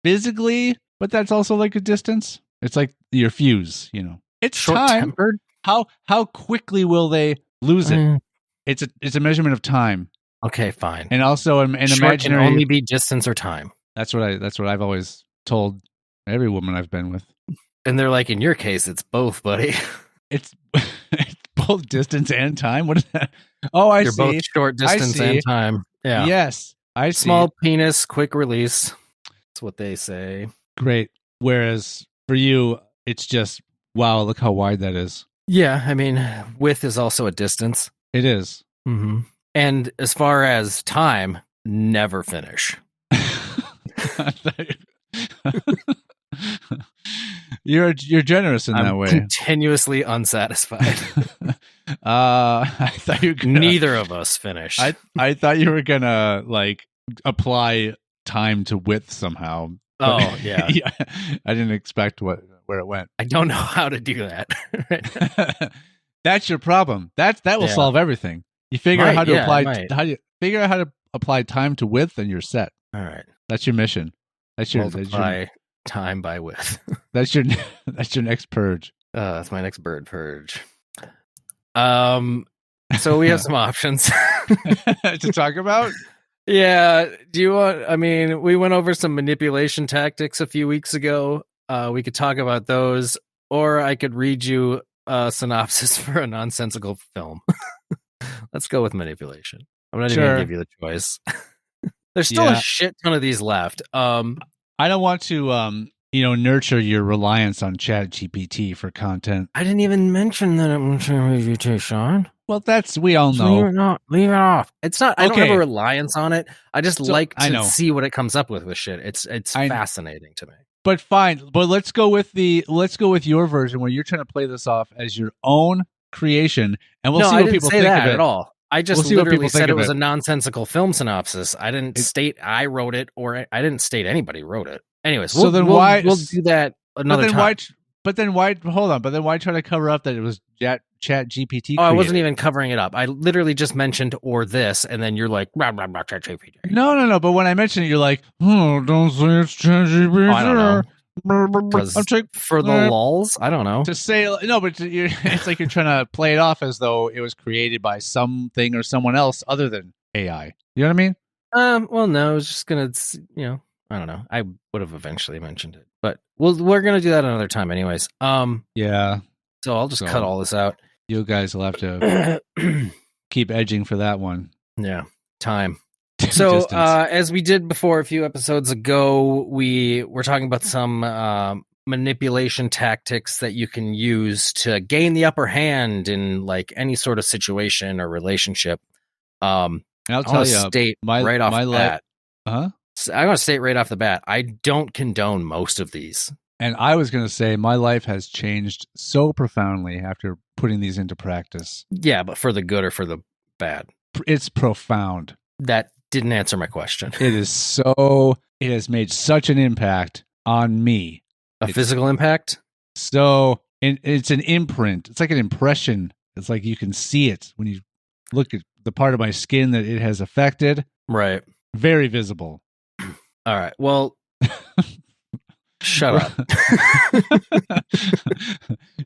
physically, but that's also like a distance. It's like your fuse, you know. It's short-tempered. How quickly will they lose it? It's a measurement of time. Okay, fine. And also an short imaginary can only be distance or time. That's what I've always told every woman I've been with. And they're like, in your case, it's both, buddy. It's both distance and time. What is that? Oh, I see. You're both short distance and time. Yeah. Yes, I see. Small penis, quick release. That's what they say. Great. Whereas for you, it's just, wow, look how wide that is. Yeah, I mean, width is also a distance. It is. Mm-hmm. And as far as time, never finish. You're generous in that way. Continuously unsatisfied. I thought you were gonna, neither of us finish. I thought you were gonna like apply time to width somehow. Oh yeah. Yeah, I didn't expect where it went. I don't know how to do that. That's your problem. That will solve everything. You figure out how to apply time to width, and you're set. All right. That's your mission. That's your time by width. That's your next purge. That's my next bird purge. So we have some options to talk about. Yeah. Do you want? I mean, we went over some manipulation tactics a few weeks ago. We could talk about those, or I could read you a synopsis for a nonsensical film. Let's go with manipulation. I'm not even going to give you the choice. There's still a shit ton of these left. I don't want to, nurture your reliance on ChatGPT for content. I didn't even mention that I'm trying to review too, Sean. Well, we all know. Leave it off. It's not. I don't have a reliance on it. I just like to see what it comes up with shit. It's fascinating to me. But fine. But let's go with your version where you're trying to play this off as your own creation, and we'll see what people think of it at all. I just literally said it was a nonsensical film synopsis. I didn't state I wrote it, or I didn't state anybody wrote it. Anyways, we'll do that another time. But then why try to cover up that it was ChatGPT? Oh, I wasn't even covering it up. I literally just mentioned or this, and then you're like, blah, blah, blah, ChatGPT. No. But when I mentioned it, you're like, oh, don't say it's ChatGPT. Oh, I don't know. For the lulz, I don't know. To say no, but it's like you're trying to play it off as though it was created by something or someone else other than AI. You know what I mean? Well, no, I was just gonna, I don't know. I would have eventually mentioned it, but we're gonna do that another time, anyways. Yeah. So I'll just cut all this out. You guys will have to keep edging for that one. Yeah, time. So, as we did before a few episodes ago, we were talking about some manipulation tactics that you can use to gain the upper hand in like any sort of situation or relationship. I'll tell you, right off the bat. Huh? I want to state right off the bat, I don't condone most of these. And I was going to say, my life has changed so profoundly after putting these into practice. Yeah, but for the good or for the bad? It's profound. That didn't answer my question. It has made such an impact on me. A physical impact? So it's an imprint. It's like an impression. It's like you can see it when you look at the part of my skin that it has affected. Right. Very visible. All right. Well, shut up.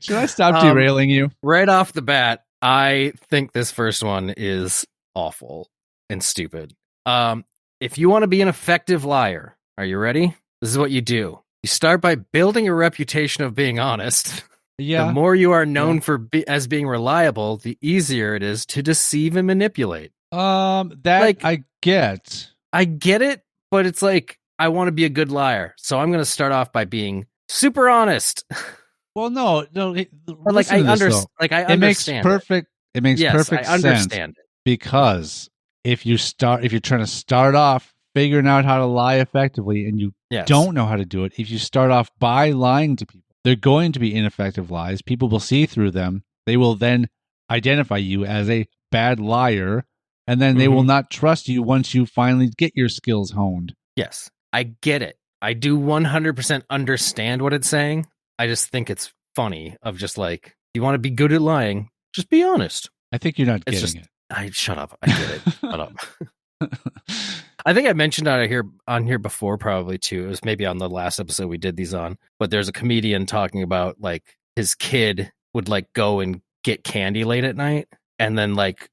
Should I stop derailing you? Right off the bat, I think this first one is awful and stupid. If you want to be an effective liar, are you ready? This is what you do. You start by building a reputation of being honest. Yeah. The more you are known as being reliable, the easier it is to deceive and manipulate. I get. I get it, but it's like, I want to be a good liar. So I'm going to start off by being super honest. Well, no. But like I understand. It makes perfect I understand sense. Because if you're trying to start off figuring out how to lie effectively and you don't know how to do it, if you start off by lying to people, they're going to be ineffective lies. People will see through them. they will then identify you as a bad liar, and then they will not trust you once you finally get your skills honed. Yes, I get it. I do 100% understand what it's saying. I just think it's funny of just like, you want to be good at lying, just be honest. I think you're not getting it. Shut up. I get it. Shut up. I think I mentioned on here before, probably too. It was maybe on the last episode we did these on, but there's a comedian talking about like his kid would like go and get candy late at night, and then like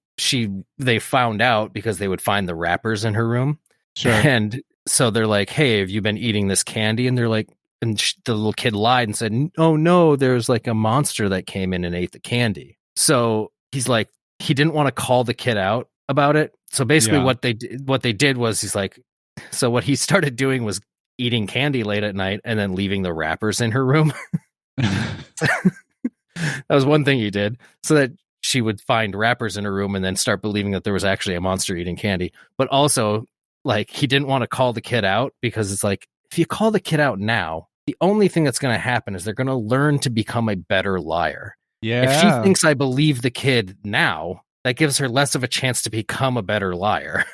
they found out because they would find the wrappers in her room. Sure. And so they're like, "Hey, have you been eating this candy?" And they're like, and the little kid lied and said, "Oh no, there's like a monster that came in and ate the candy." So he's like, he didn't want to call the kid out about it. So basically what they did was, he's like, so what he started doing was eating candy late at night and then leaving the wrappers in her room. That was one thing he did, so that she would find wrappers in her room and then start believing that there was actually a monster eating candy. But also, like, he didn't want to call the kid out, because it's like, if you call the kid out now, the only thing that's going to happen is they're going to learn to become a better liar. Yeah. If she thinks I believe the kid now, that gives her less of a chance to become a better liar.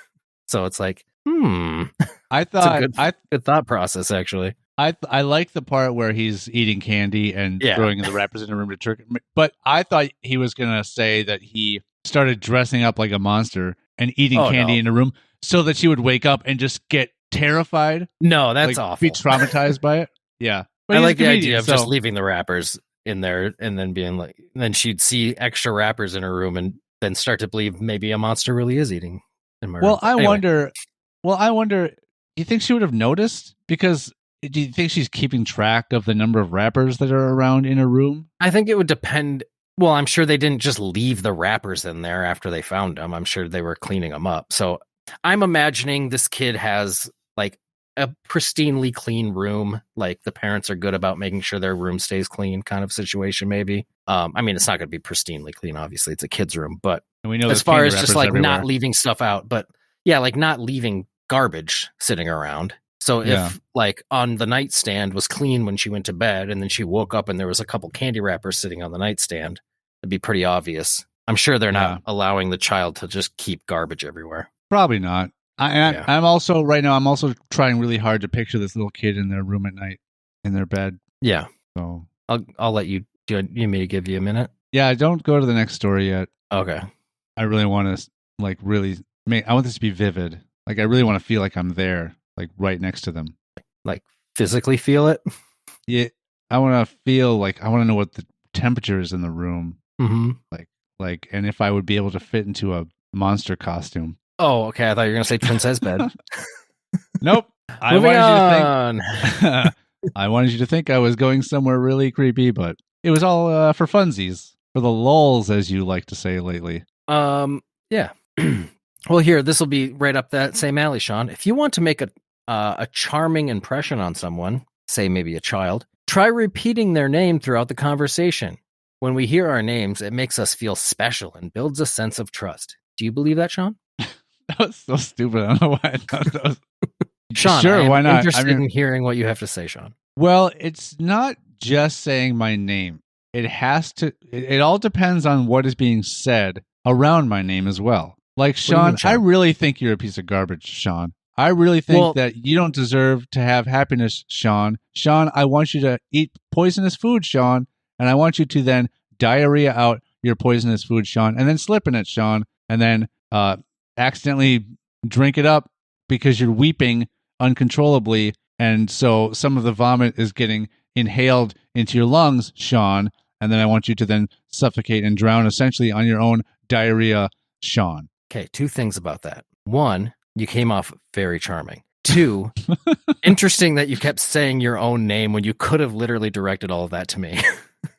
So it's like, I thought it's a good thought process, actually. I like the part where he's eating candy and throwing the wrappers in the room to trick. But I thought he was gonna say that he started dressing up like a monster and eating candy in a room so that she would wake up and just get terrified. No, that's like, awful. Be traumatized by it. Yeah, but I like the idea of just leaving the wrappers in there and then being like, then she'd see extra wrappers in her room and then start to believe maybe a monster really is eating in my room. I wonder. Do you think she would have noticed? Because do you think she's keeping track of the number of wrappers that are around in a room? I think it would depend. Well, I'm sure they didn't just leave the wrappers in there after they found them. I'm sure they were cleaning them up. So I'm imagining this kid has like a pristinely clean room. Like, the parents are good about making sure their room stays clean, kind of situation, maybe. I mean, it's not going to be pristinely clean. Obviously, it's a kid's room, but we know as far as just like everywhere. not leaving stuff out, but yeah, like not leaving garbage sitting around. So if like on the nightstand was clean when she went to bed, and then she woke up and there was a couple candy wrappers sitting on the nightstand, it'd be pretty obvious. I'm sure they're not allowing the child to just keep garbage everywhere. Probably not. I'm also trying really hard to picture this little kid in their room at night, in their bed. Yeah. So I'll let you. Do you need me to give you a minute? Yeah, don't go to the next story yet. Okay. I really want to I want this to be vivid. Like, I really want to feel like I'm there, like right next to them. Like physically feel it? Yeah. I want to feel like, I want to know what the temperature is in the room. Mm-hmm. Like, and if I would be able to fit into a monster costume. Oh, okay. I thought you were going to say princess bed. Nope. Moving on. I wanted you to think I was going somewhere really creepy, but it was all for funsies, for the lulz, as you like to say lately. Yeah. Well, here, this will be right up that same alley, Sean. If you want to make a charming impression on someone, say maybe a child, try repeating their name throughout the conversation. When we hear our names, it makes us feel special and builds a sense of trust. Do you believe that, Sean? That was so stupid. I don't know why I thought that was... Sean, sure, why not? Interested in hearing what you have to say, Sean. Well, it's not just saying my name. It has to. It all depends on what is being said around my name as well. Like, Sean, I really think you're a piece of garbage, Sean. I really think that you don't deserve to have happiness, Sean. Sean, I want you to eat poisonous food, Sean, and I want you to then diarrhea out your poisonous food, Sean, and then slip in it, Sean, and then accidentally drink it up because you're weeping uncontrollably, and so some of the vomit is getting inhaled into your lungs, Sean, and then I want you to then suffocate and drown essentially on your own diarrhea, Sean. Okay, two things about that. One, you came off very charming. Two, interesting that you kept saying your own name when you could have literally directed all of that to me.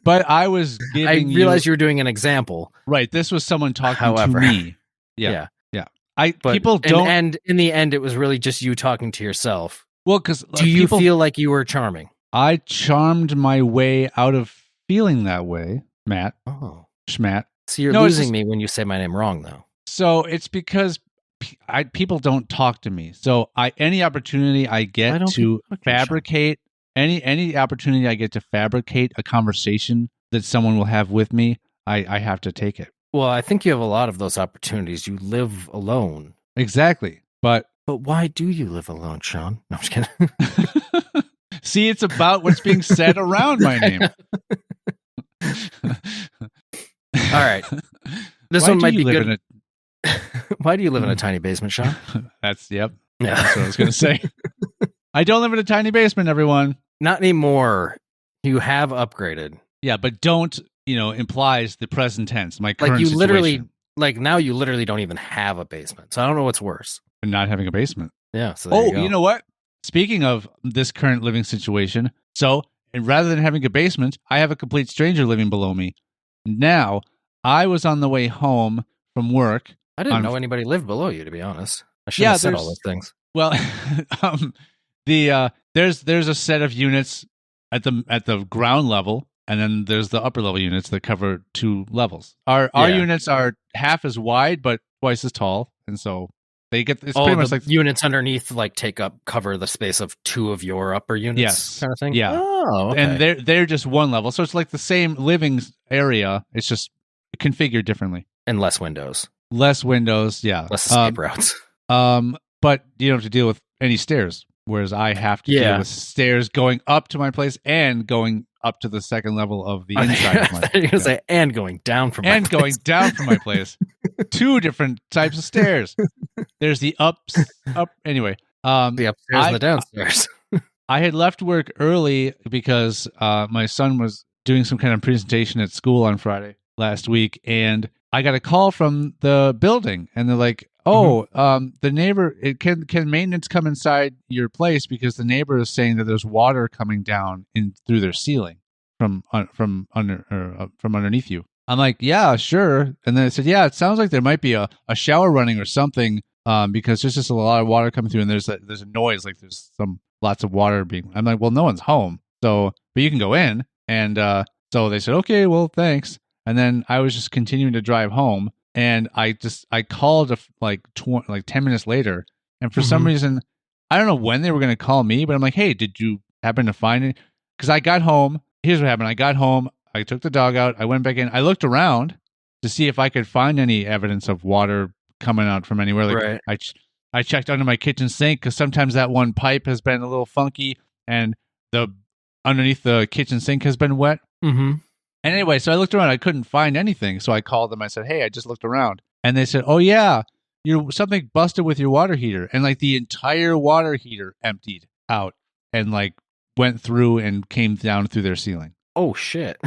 But I was giving I realized you were doing an example. Right, this was someone talking to me. Yeah. People don't... And in the end, it was really just you talking to yourself. Well, because... Do you feel like you were charming? I charmed my way out of feeling that way, Matt. Oh. Schmatt. So you're losing me when you say my name wrong, though. So it's because people don't talk to me. So any opportunity I get to fabricate... Any opportunity I get to fabricate a conversation that someone will have with me, I have to take it. Well, I think you have a lot of those opportunities. You live alone. Exactly. But why do you live alone, Sean? No, I'm just kidding. see, it's about what's being said around my name. All right. This one might be good. Why do you live in a tiny basement, Sean? That's what I was going to say. I don't live in a tiny basement, everyone. Not anymore. You have upgraded. Yeah, but don't, implies the present tense. My current you situation. Literally, now you literally don't even have a basement. So I don't know what's worse. Not having a basement. Yeah. So you know what? Speaking of this current living situation, and rather than having a basement, I have a complete stranger living below me. Now, I was on the way home from work. I didn't know anybody lived below you, to be honest. I shouldn't have said all those things. Well, there's a set of units at the ground level, and then there's the upper level units that cover 2 levels. Our units are half as wide but twice as tall, and so they get it's pretty much like units underneath cover the space of 2 of your upper units, kind of thing. Yeah. Oh, okay. And they're just one level, so it's like the same living area. It's just configured differently and less windows. Less windows, yeah. Less escape routes. But you don't have to deal with any stairs, whereas I have to deal with stairs going up to my place and going up to the second level of the inside of my place. You're going to say, and going down from my place. Going down from my place. 2 different types of stairs. There's the up. Anyway. The upstairs and the downstairs. I had left work early because my son was doing some kind of presentation at school on Friday last week, and I got a call from the building, and they're like, the neighbor, can maintenance come inside your place because the neighbor is saying that there's water coming down through their ceiling from underneath you. I'm like, yeah, sure. And then I said, yeah, it sounds like there might be a shower running or something because there's just a lot of water coming through, and there's a noise, like there's lots of water being. I'm like, well, no one's home, but you can go in. And so they said, okay, well, thanks. And then I was just continuing to drive home, and I called like 10 minutes later, and for some reason, I don't know when they were going to call me, but I'm like, hey, did you happen to find it? Because I got home. Here's what happened. I got home. I took the dog out. I went back in. I looked around to see if I could find any evidence of water coming out from anywhere. Like right. I checked under my kitchen sink because sometimes that one pipe has been a little funky, and the underneath the kitchen sink has been wet. Mm-hmm. And anyway, so I looked around. I couldn't find anything. So I called them. I said, hey, I just looked around. And they said, oh, yeah, something busted with your water heater. And like the entire water heater emptied out and like went through and came down through their ceiling. Oh, shit.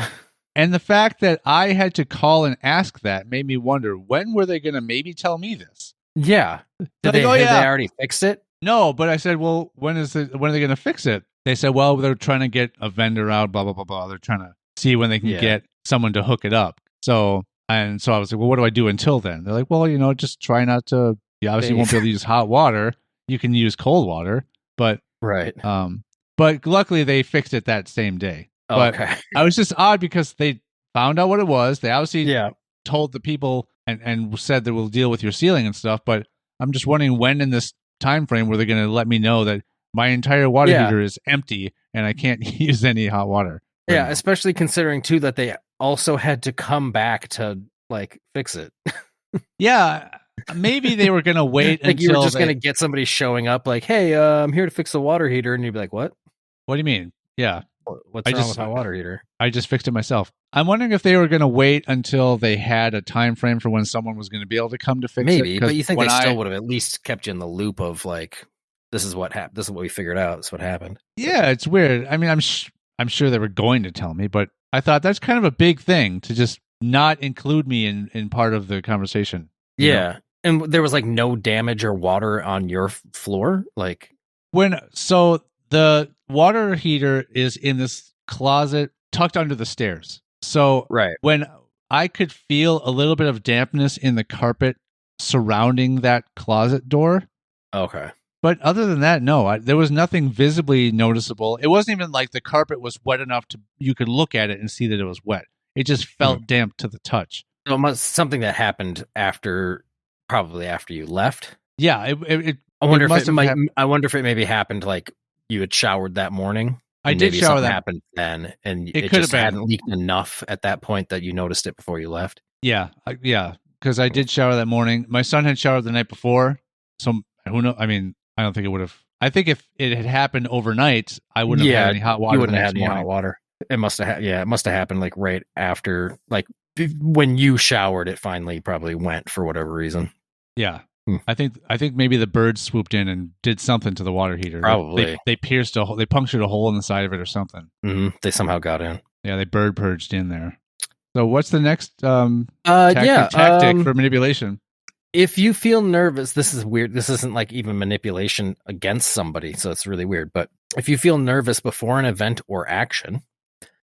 And the fact that I had to call and ask that made me wonder, when were they going to maybe tell me this? Yeah. Did they already fix it? No, but I said, well, when are they going to fix it? They said, well, they're trying to get a vendor out, blah, blah, blah, blah. They're trying to see when they can get someone to hook it up. So I was like, well, what do I do until then? They're like, well, just try not to, you obviously won't be able to use hot water. You can use cold water, but but luckily they fixed it that same day. But I was just odd because they found out what it was. They obviously told the people and said that we'll deal with your ceiling and stuff. But I'm just wondering when in this time frame were they going to let me know that my entire water heater is empty and I can't use any hot water. Yeah, especially considering too that they also had to come back to like fix it. Yeah, maybe they were going to wait like until you were just going to get somebody showing up like, hey, I'm here to fix the water heater, and you'd be like, what? What do you mean? Yeah. What's wrong with my water heater? I just fixed it myself. I'm wondering if they were going to wait until they had a time frame for when someone was going to be able to come to fix it. Maybe, but you think they still would have at least kept you in the loop of like, this is what happened. This is what we figured out. This is what happened. Yeah, it's weird. I mean, I'm sure they were going to tell me, but I thought that's kind of a big thing to just not include me in part of the conversation. Yeah. And there was like no damage or water on your floor? Like so the water heater is in this closet tucked under the stairs. So when I could feel a little bit of dampness in the carpet surrounding that closet door. Okay. But other than that, no, there was nothing visibly noticeable. It wasn't even like the carpet was wet enough you could look at it and see that it was wet. It just felt damp to the touch. So it must something that happened probably after you left. Yeah, I wonder if it maybe happened like you had showered that morning. I did maybe shower something that. happened then, and It it could just have been. hadn't leaked enough at that point that you noticed it before you left. Yeah, because I did shower that morning. My son had showered the night before, so who knows? I mean, I don't think it would have. I think if it had happened overnight, I wouldn't have had any hot water. You wouldn't the have next had any morning. hot water. It must have. It must have happened like right after, like when you showered. It finally probably went for whatever reason. Yeah. I think maybe the birds swooped in and did something to the water heater. Probably they pierced a hole. They punctured a hole in the side of it or something. Mm-hmm. They somehow got in. Yeah, they bird purged in there. So what's the next tactic for manipulation? If you feel nervous, this is weird. This isn't like even manipulation against somebody, so it's really weird. But if you feel nervous before an event or action,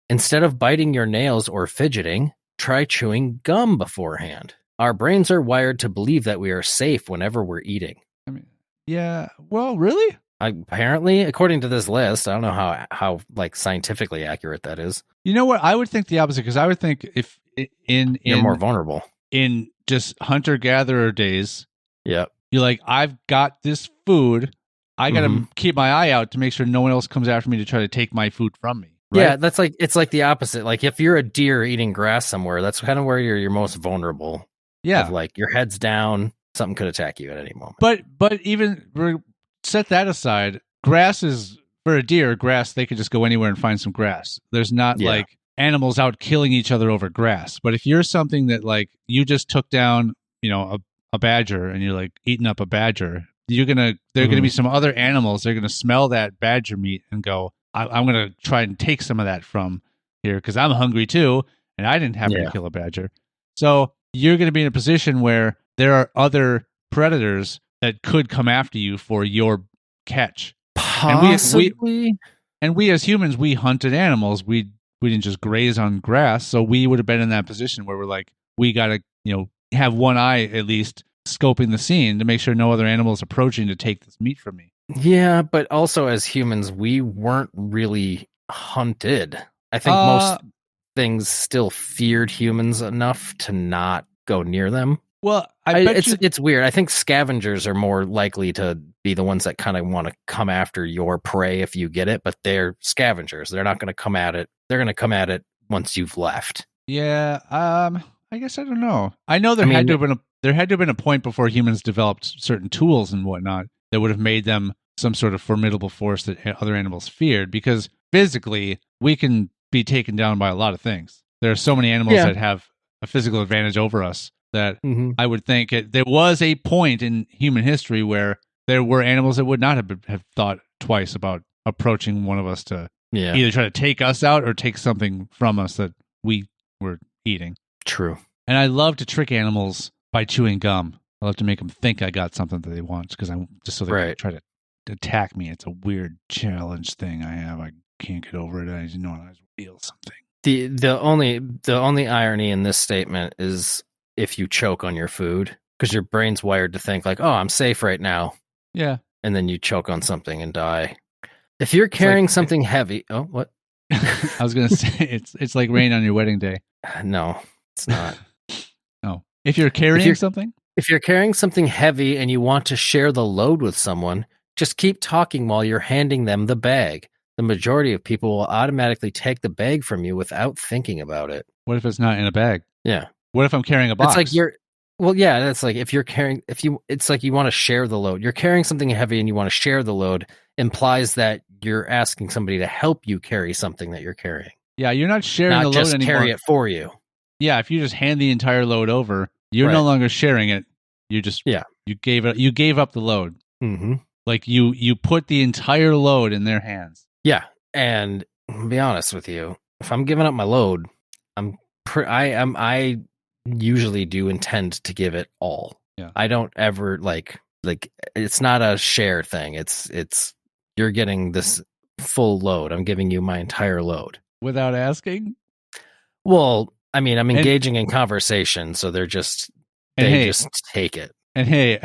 instead of biting your nails or fidgeting, try chewing gum beforehand. Our brains are wired to believe that we are safe whenever we're eating. I mean, yeah. Well, really? Apparently, according to this list, I don't know how like scientifically accurate that is. You know what? I would think the opposite, because I would think if you're more vulnerable in just hunter-gatherer days. Yep. You're like, I've got this food. I got to keep my eye out to make sure no one else comes after me to try to take my food from me. Right? Yeah, that's like, it's like the opposite. Like if you're a deer eating grass somewhere, that's kind of where you're most vulnerable. Yeah. Of like your head's down, something could attack you at any moment. But even set that aside, grass is, for a deer, grass, they could just go anywhere and find some grass. There's not like animals out killing each other over grass. But if you're something that like you just took down, a badger and you're like eating up a badger, there are gonna be some other animals. They're gonna smell that badger meat and go, I'm gonna try and take some of that from here because I'm hungry too, and I didn't happen to kill a badger. So you're gonna be in a position where there are other predators that could come after you for your catch. Possibly. And we as humans, we hunted animals. We didn't just graze on grass. So we would have been in that position where we're like, we got to, have one eye at least scoping the scene to make sure no other animal is approaching to take this meat from me. Yeah, but also as humans, we weren't really hunted. I think most things still feared humans enough to not go near them. Well, it's weird. I think scavengers are more likely to be the ones that kind of want to come after your prey if you get it, but they're scavengers. They're not going to come at it. They're going to come at it once you've left. Yeah, I guess I don't know. I know there had to have been a point before humans developed certain tools and whatnot that would have made them some sort of formidable force that other animals feared, because physically we can be taken down by a lot of things. There are so many animals that have a physical advantage over us that I would think there was a point in human history where there were animals that would not have thought twice about approaching one of us to either try to take us out or take something from us that we were eating. True. And I love to trick animals by chewing gum. I love to make them think I got something that they want, because they can try to attack me. It's a weird challenge thing I have. I can't get over it. I just know I feel something. The only irony in this statement is if you choke on your food, because your brain's wired to think like, oh, I'm safe right now. Yeah. And then you choke on something and die. If you're carrying something heavy, oh, what? I was going to say, it's like rain on your wedding day. No, it's not. No. If you're carrying something? If you're carrying something heavy and you want to share the load with someone, just keep talking while you're handing them the bag. The majority of people will automatically take the bag from you without thinking about it. What if it's not in a bag? Yeah. What if I'm carrying a box? It's like that's like if you're carrying, it's like you want to share the load. You're carrying something heavy and you want to share the load implies that you're asking somebody to help you carry something that you're carrying. Yeah, you're not sharing the load anymore. Not just carry it for you. Yeah, if you just hand the entire load over, you're no longer sharing it. You just you gave up the load. Mm-hmm. Like you put the entire load in their hands. Yeah, and I'll be honest with you, if I'm giving up my load, I usually do intend to give it all. Yeah. I don't ever like it's not a share thing. It's you're getting this full load. I'm giving you my entire load without asking. Well, I mean, I'm engaging in conversation, so they just take it. And hey,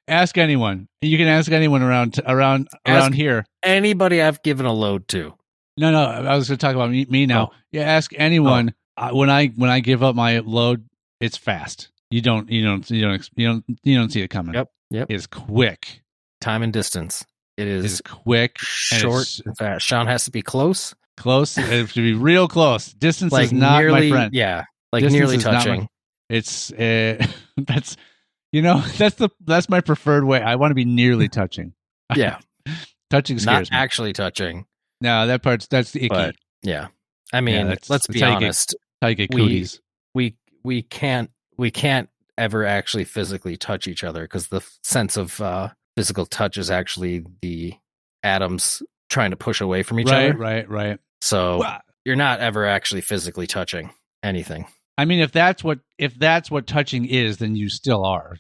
ask anyone. You can ask anyone around here. Anybody I've given a load to. No, I was going to talk about me now. Oh. Yeah, ask anyone. When I give up my load, it's fast. You don't see it coming. Yep. It's quick. time and distance. It is quick, short, and fast. Sean has to be close. Close. It has to be real close. Distance like is not nearly, my friend. Yeah, like Distance nearly touching. It's that's that's my preferred way. I want to be nearly touching. Yeah, touching scares not me. Actually touching. No, that's icky. But, yeah, I mean, let's be honest. How you get cooties. We can't ever actually physically touch each other because the sense of physical touch is actually the atoms trying to push away from each other. Right. So you're not ever actually physically touching anything. I mean, if that's what touching is, then you still are.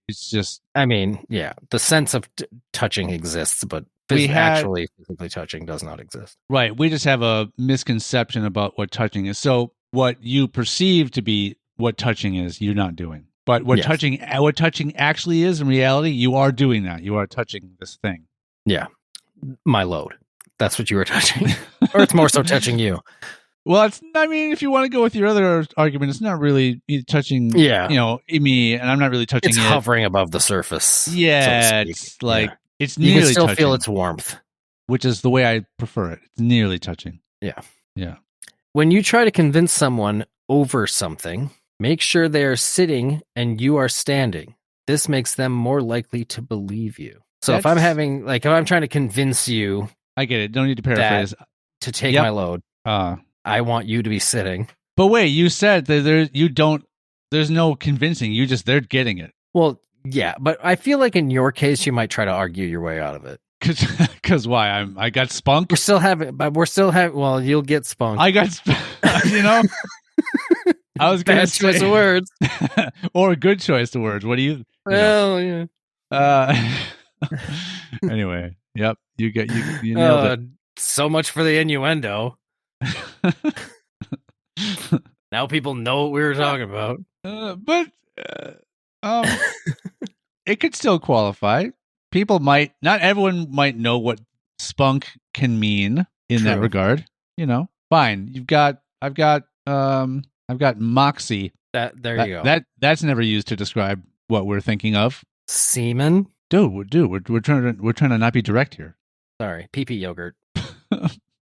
It's just. I mean, yeah, the sense of touching exists, but actually physically touching does not exist. Right. We just have a misconception about what touching is. So what you perceive to be what touching is, you're not doing. But what touching actually is in reality, you are doing that. You are touching this thing. Yeah. My load. That's what you were touching. Or it's more so touching you. Well, if you want to go with your other argument, it's not really touching, me, and I'm not really touching it. It's hovering above the surface. Yeah, it's like, it's nearly touching. You can still feel its warmth. Which is the way I prefer it. It's nearly touching. Yeah. Yeah. When you try to convince someone over something, make sure they are sitting and you are standing. This makes them more likely to believe you. So if I'm trying to convince you, I get it. Don't need to paraphrase. To take my load, I want you to be sitting. But wait, you said that there's no convincing. They're getting it. Well, yeah, but I feel like in your case, you might try to argue your way out of it. Because why? I got spunk. Well, you'll get spunk. I got, I was going to say choice of words, or a good choice of words. What do you? Well, yeah. Anyway, yep. You nailed it. So much for the innuendo. Now people know what we were talking about. But it could still qualify. Not everyone might know what spunk can mean in that regard. Fine. I've got moxie. There you go. That's never used to describe what we're thinking of. Semen? Dude, we're trying to not be direct here. Sorry, pee-pee yogurt.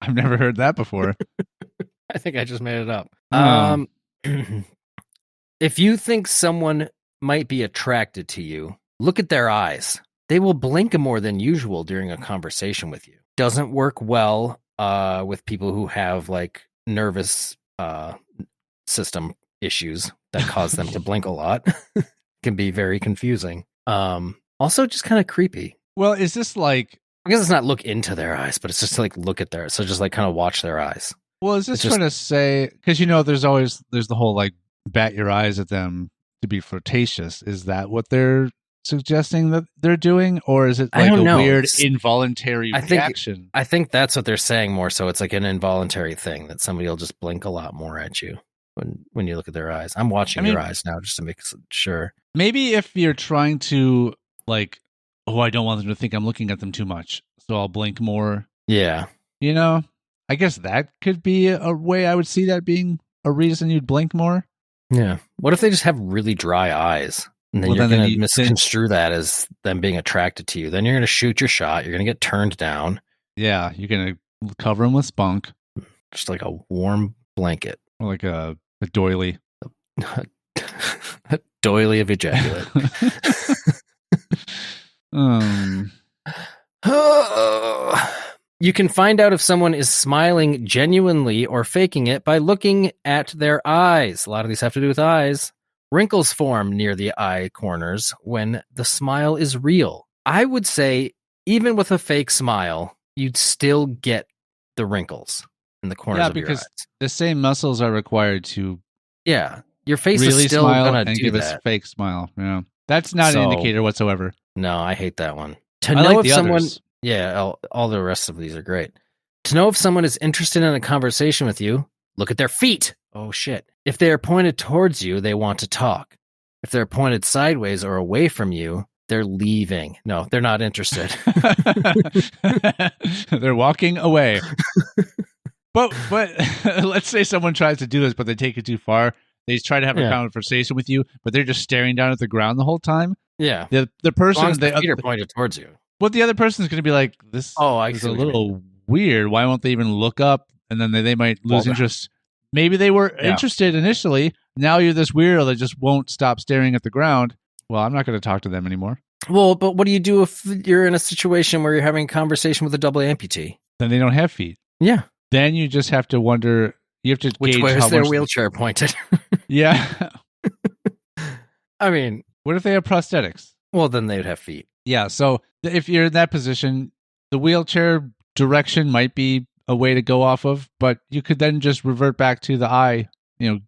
I've never heard that before. I think I just made it up. If you think someone might be attracted to you, look at their eyes. They will blink more than usual during a conversation with you. Doesn't work well with people who have like nervous system issues that cause them to blink a lot. Can be very confusing. Also just kind of creepy. Well, is this like... I guess it's not look into their eyes, but it's just like look at their... So just like kind of watch their eyes. Well, is this trying to say... Because there's the whole like bat your eyes at them to be flirtatious. Is that what they're suggesting that they're doing? Or is it like weird involuntary reaction? I think that's what they're saying more so. It's like an involuntary thing that somebody will just blink a lot more at you when you look at their eyes. I'm watching your eyes now just to make sure. Maybe if you're trying to like, I don't want them to think I'm looking at them too much, so I'll blink more. Yeah. I guess that could be a way I would see that being a reason you'd blink more. Yeah. What if they just have really dry eyes? And then you're going to misconstrue that as them being attracted to you. Then you're going to shoot your shot. You're going to get turned down. Yeah. You're going to cover them with spunk. Just like a warm blanket. Or like a doily. A doily of ejaculate. You can find out if someone is smiling genuinely or faking it by looking at their eyes. A lot of these have to do with eyes. Wrinkles form near the eye corners when the smile is real. I would say even with a fake smile, you'd still get the wrinkles in the corners of your eyes. Yeah, because the same muscles are required to your face really is still going to do give that. A fake smile. Yeah. That's not an indicator whatsoever. No, I hate that one. To know if someone... Others. Yeah, all the rest of these are great. To know if someone is interested in a conversation with you, look at their feet. Oh, shit. If they are pointed towards you, they want to talk. If they're pointed sideways or away from you, they're leaving. No, they're not interested. They're walking away. But let's say someone tries to do this, but they take it too far. They try to have a conversation with you, but they're just staring down at the ground the whole time. Yeah. The person... As long as the feet are pointed towards you. But the other person's going to be like, this I is see a what you mean. little weird. Why won't they even look up? And then they might lose interest. Maybe they were interested initially. Now you're this weirdo that just won't stop staring at the ground. Well, I'm not going to talk to them anymore. Well, but what do you do if you're in a situation where you're having a conversation with a double amputee? Then they don't have feet. Yeah. Then you just have to wonder. You have to which gauge way how is their much wheelchair pointed. Yeah. I mean, what if they have prosthetics? Well, then they'd have feet. Yeah. So if you're in that position, the wheelchair direction might be a way to go off of, but you could then just revert back to the eye,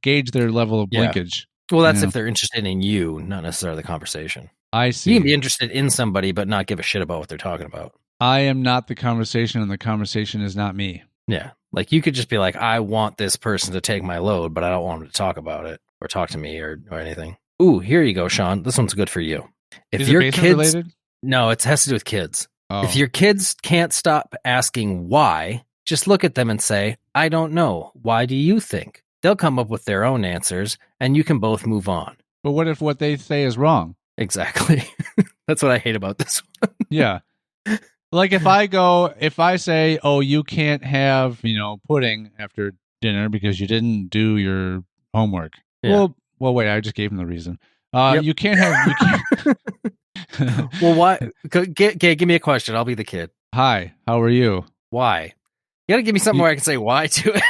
gauge their level of blinkage. Well, that's if they're interested in you, not necessarily the conversation. I see. You can be interested in somebody, but not give a shit about what they're talking about. I am not the conversation, and the conversation is not me. Yeah. Like, you could just be like, I want this person to take my load, but I don't want them to talk about it or talk to me or anything. Ooh, here you go, Sean. This one's good for you. If your kids related? No, it has to do with kids. Oh. If your kids can't stop asking why, just look at them and say, I don't know. Why do you think? They'll come up with their own answers, and you can both move on. But what if what they say is wrong? Exactly. That's what I hate about this one. Yeah. Like if I say, oh, you can't have, pudding after dinner because you didn't do your homework. Yeah. Well, wait, I just gave him the reason. You can't have... Well, why? Give me a question. I'll be the kid. Hi, how are you? Why? You got to give me something where I can say why to it.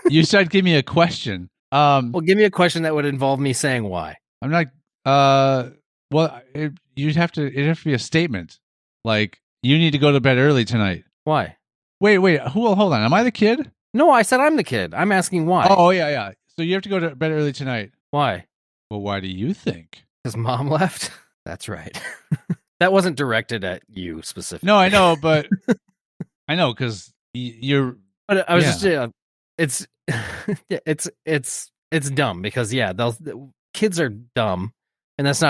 You said give me a question. Well, give me a question that would involve me saying why. I'm not... Well, it'd have to be a statement. Like, you need to go to bed early tonight. Why? Wait. Hold on. Am I the kid? No, I said I'm the kid. I'm asking why. Oh, yeah. So you have to go to bed early tonight. Why? Well, why do you think? Because mom left? That's right. That wasn't directed at you specifically. No, I know, but I know because you're. But I was just, it's dumb because kids are dumb, and that's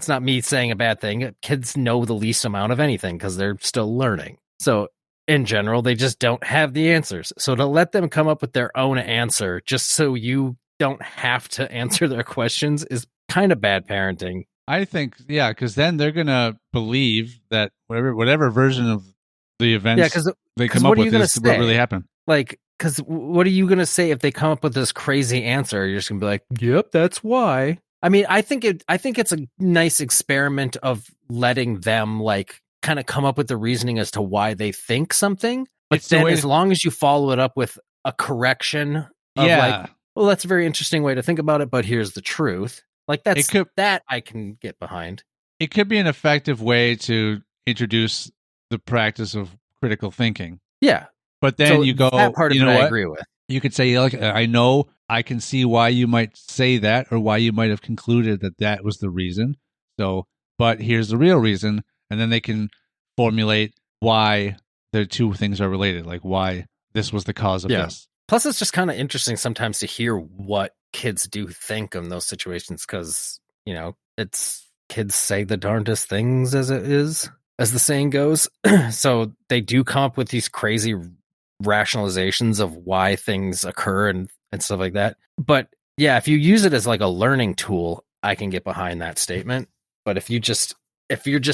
not me saying a bad thing. Kids know the least amount of anything because they're still learning. So in general, they just don't have the answers. So to let them come up with their own answer just so you don't have to answer their questions is kind of bad parenting. I think, because then they're going to believe that whatever version of the events they come up with is what really happened. Like, because what are you going to say if they come up with this crazy answer? You're just going to be like, yep, that's why. I mean, I think it's a nice experiment of letting them like kind of come up with the reasoning as to why they think something. But then as long as you follow it up with a correction of like, well, that's a very interesting way to think about it, but here's the truth. Like that I can get behind. It could be an effective way to introduce the practice of critical thinking. Yeah. But then you go, that part of it I agree with. You could say, like, I know I can see why you might say that or why you might have concluded that was the reason. So, but here's the real reason. And then they can formulate why the two things are related, like why this was the cause of this. Plus, it's just kind of interesting sometimes to hear what kids do think in those situations because, it's kids say the darndest things as it is, as the saying goes. So they do come up with these crazy rationalizations of why things occur and stuff like that. But yeah, if you use it as like a learning tool, I can get behind that statement. But if you're just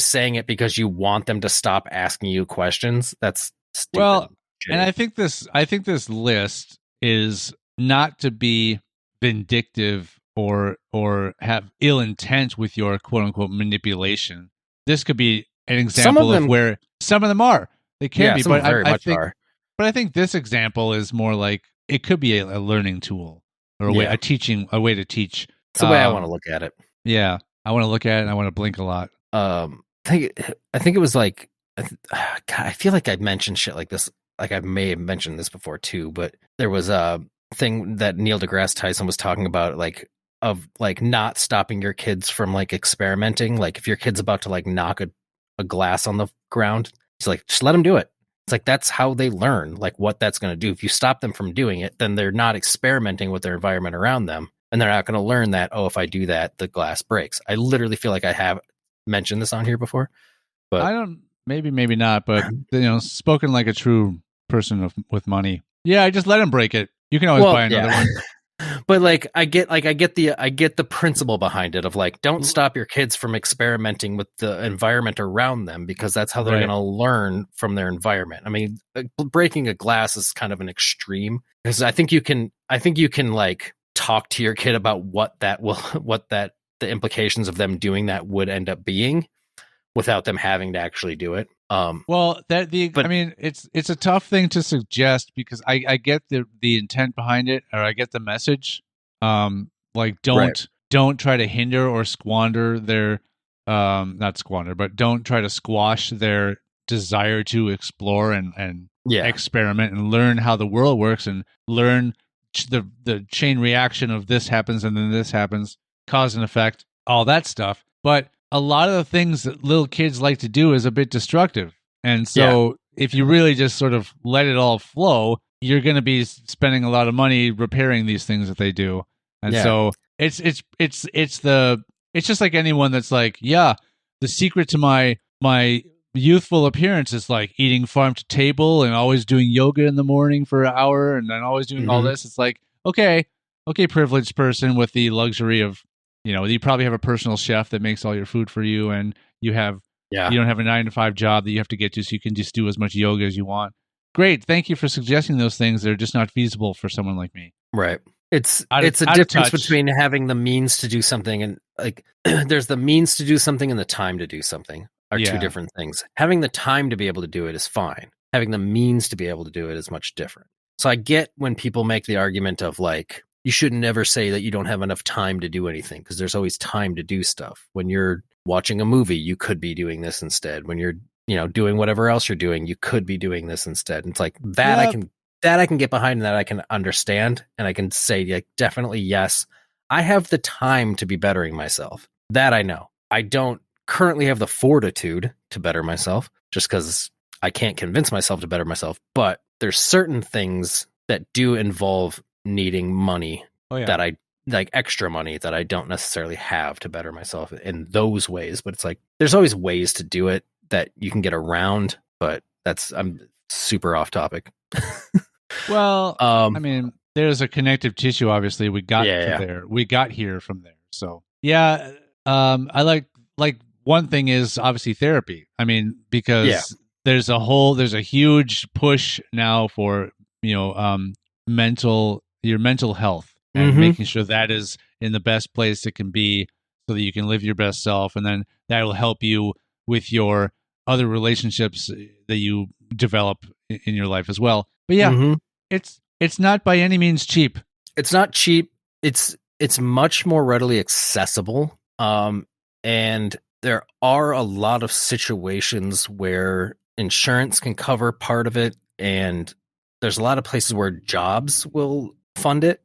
saying it because you want them to stop asking you questions, that's stupid. Well, and I think this list is not to be vindictive or have ill intent with your quote unquote manipulation. This could be an example of where some of them are. They can be, but But I think this example is more like it could be a learning tool or a way to teach. It's the way I want to look at it. Yeah, I want to look at it and I want to blink a lot. I think it was like, God, I feel like I'd mentioned shit like this. Like I may have mentioned this before too, but there was a thing that Neil deGrasse Tyson was talking about, like of like not stopping your kids from like experimenting. Like if your kid's about to like knock a glass on the ground, it's like, just let them do it. It's like, that's how they learn, like what that's going to do. If you stop them from doing it, then they're not experimenting with their environment around them. And they're not going to learn that, oh, if I do that, the glass breaks. I literally feel like I have mentioned this on here before, but I don't, maybe not, but spoken like a true person with money. Yeah, I just let them break it. You can always buy another one. But like I get the principle behind it of like, don't stop your kids from experimenting with the environment around them, because that's how they're Right. going to learn from their environment. I mean, breaking a glass is kind of an extreme, because I think you can like talk to your kid about the implications of them doing that would end up being, without them having to actually do it. Well, I mean, it's a tough thing to suggest, because I get the intent behind it, or I get the message. Like don't try to hinder or squander their, not squander, but don't try to squash their desire to explore and experiment and learn how the world works, and learn the chain reaction of this happens and then this happens, cause and effect, all that stuff. But a lot of the things that little kids like to do is a bit destructive. And so if you really just sort of let it all flow, you're going to be spending a lot of money repairing these things that they do. And so it's just like anyone that's like, yeah, the secret to my youthful appearance is like eating farm to table and always doing yoga in the morning for an hour and then always doing all this. It's like, okay, privileged person with the luxury of, you probably have a personal chef that makes all your food for you, and you have you don't have a 9-to-5 job that you have to get to, so you can just do as much yoga as you want. Great, thank you for suggesting those things. They're just not feasible for someone like me. Right. It's a difference between having the means to do something and like there's the means to do something and the time to do something are two different things. Having the time to be able to do it is fine. Having the means to be able to do it is much different. So I get when people make the argument of like, you should never say that you don't have enough time to do anything, because there's always time to do stuff. When you're watching a movie, you could be doing this instead. When you're, doing whatever else you're doing, you could be doing this instead. And it's like that I can get behind, and that I can understand, and I can say like, definitely yes, I have the time to be bettering myself. That I know. I don't currently have the fortitude to better myself, just because I can't convince myself to better myself. But there's certain things that do involve needing money that I like, extra money that I don't necessarily have to better myself in those ways. But it's like, there's always ways to do it that you can get around, but I'm super off topic. Well, I mean, there's a connective tissue. Obviously we got there, we got here from there. So I like one thing is obviously therapy. I mean, because there's a huge push now for, your mental health, and making sure that is in the best place it can be, so that you can live your best self. And then that will help you with your other relationships that you develop in your life as well. But it's not by any means cheap. It's not cheap. It's much more readily accessible. And there are a lot of situations where insurance can cover part of it, and there's a lot of places where jobs will fund it.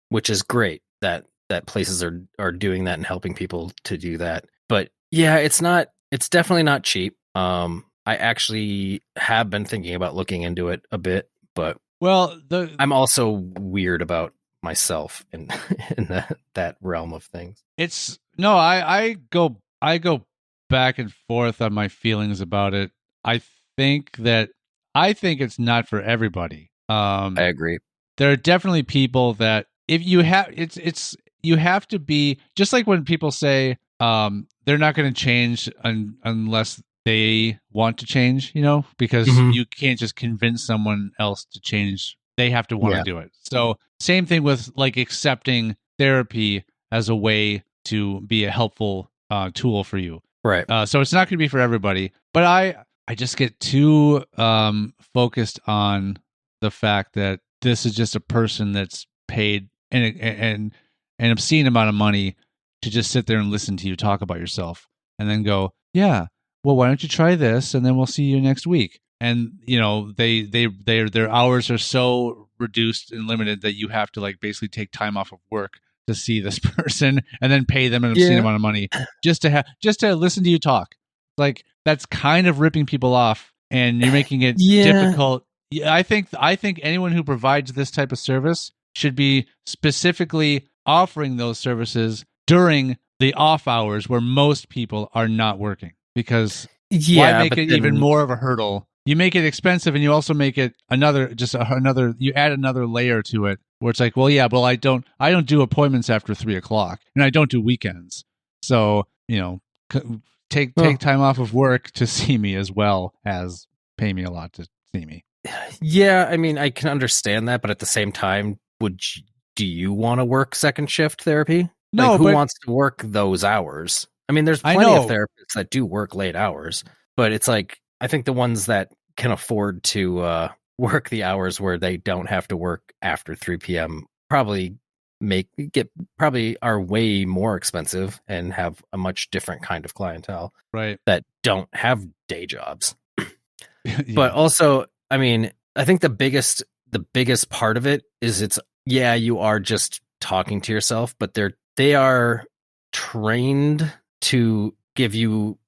Which is great that places are doing that and helping people to do that. But it's definitely not cheap. I actually have been thinking about looking into it a bit, but I'm also weird about myself in that realm of things. I go back and forth on my feelings about it. I think it's not for everybody. I agree. There are definitely people that if you have you have to be, just like when people say they're not going to change unless they want to change, because you can't just convince someone else to change. They have to want to do it. So same thing with like accepting therapy as a way to be a helpful tool for you. Right. So it's not going to be for everybody, but I just get too focused on the fact that this is just a person that's paid an obscene amount of money to just sit there and listen to you talk about yourself, and then go, well, why don't you try this, and then we'll see you next week. And their hours are so reduced and limited that you have to like basically take time off of work to see this person, and then pay them an obscene amount of money just to listen to you talk. Like, that's kind of ripping people off, and you're making it difficult. I think anyone who provides this type of service should be specifically offering those services during the off hours where most people are not working, because why make it even more of a hurdle? You make it expensive, and you also make it you add another layer to it where it's like, well, yeah, well, I don't do appointments after 3:00, and I don't do weekends. So, take time off of work to see me as well as pay me a lot to see me. Yeah, I mean, I can understand that, but at the same time, do you want to work second shift therapy? No, who but wants to work those hours? I mean, there's plenty of therapists that do work late hours, but it's like, I think the ones that can afford to work the hours where they don't have to work after 3 p.m. probably are way more expensive and have a much different kind of clientele, right? That don't have day jobs. Yeah. But also, I mean, I think the biggest part of it is you are just talking to yourself, but they are trained to give you,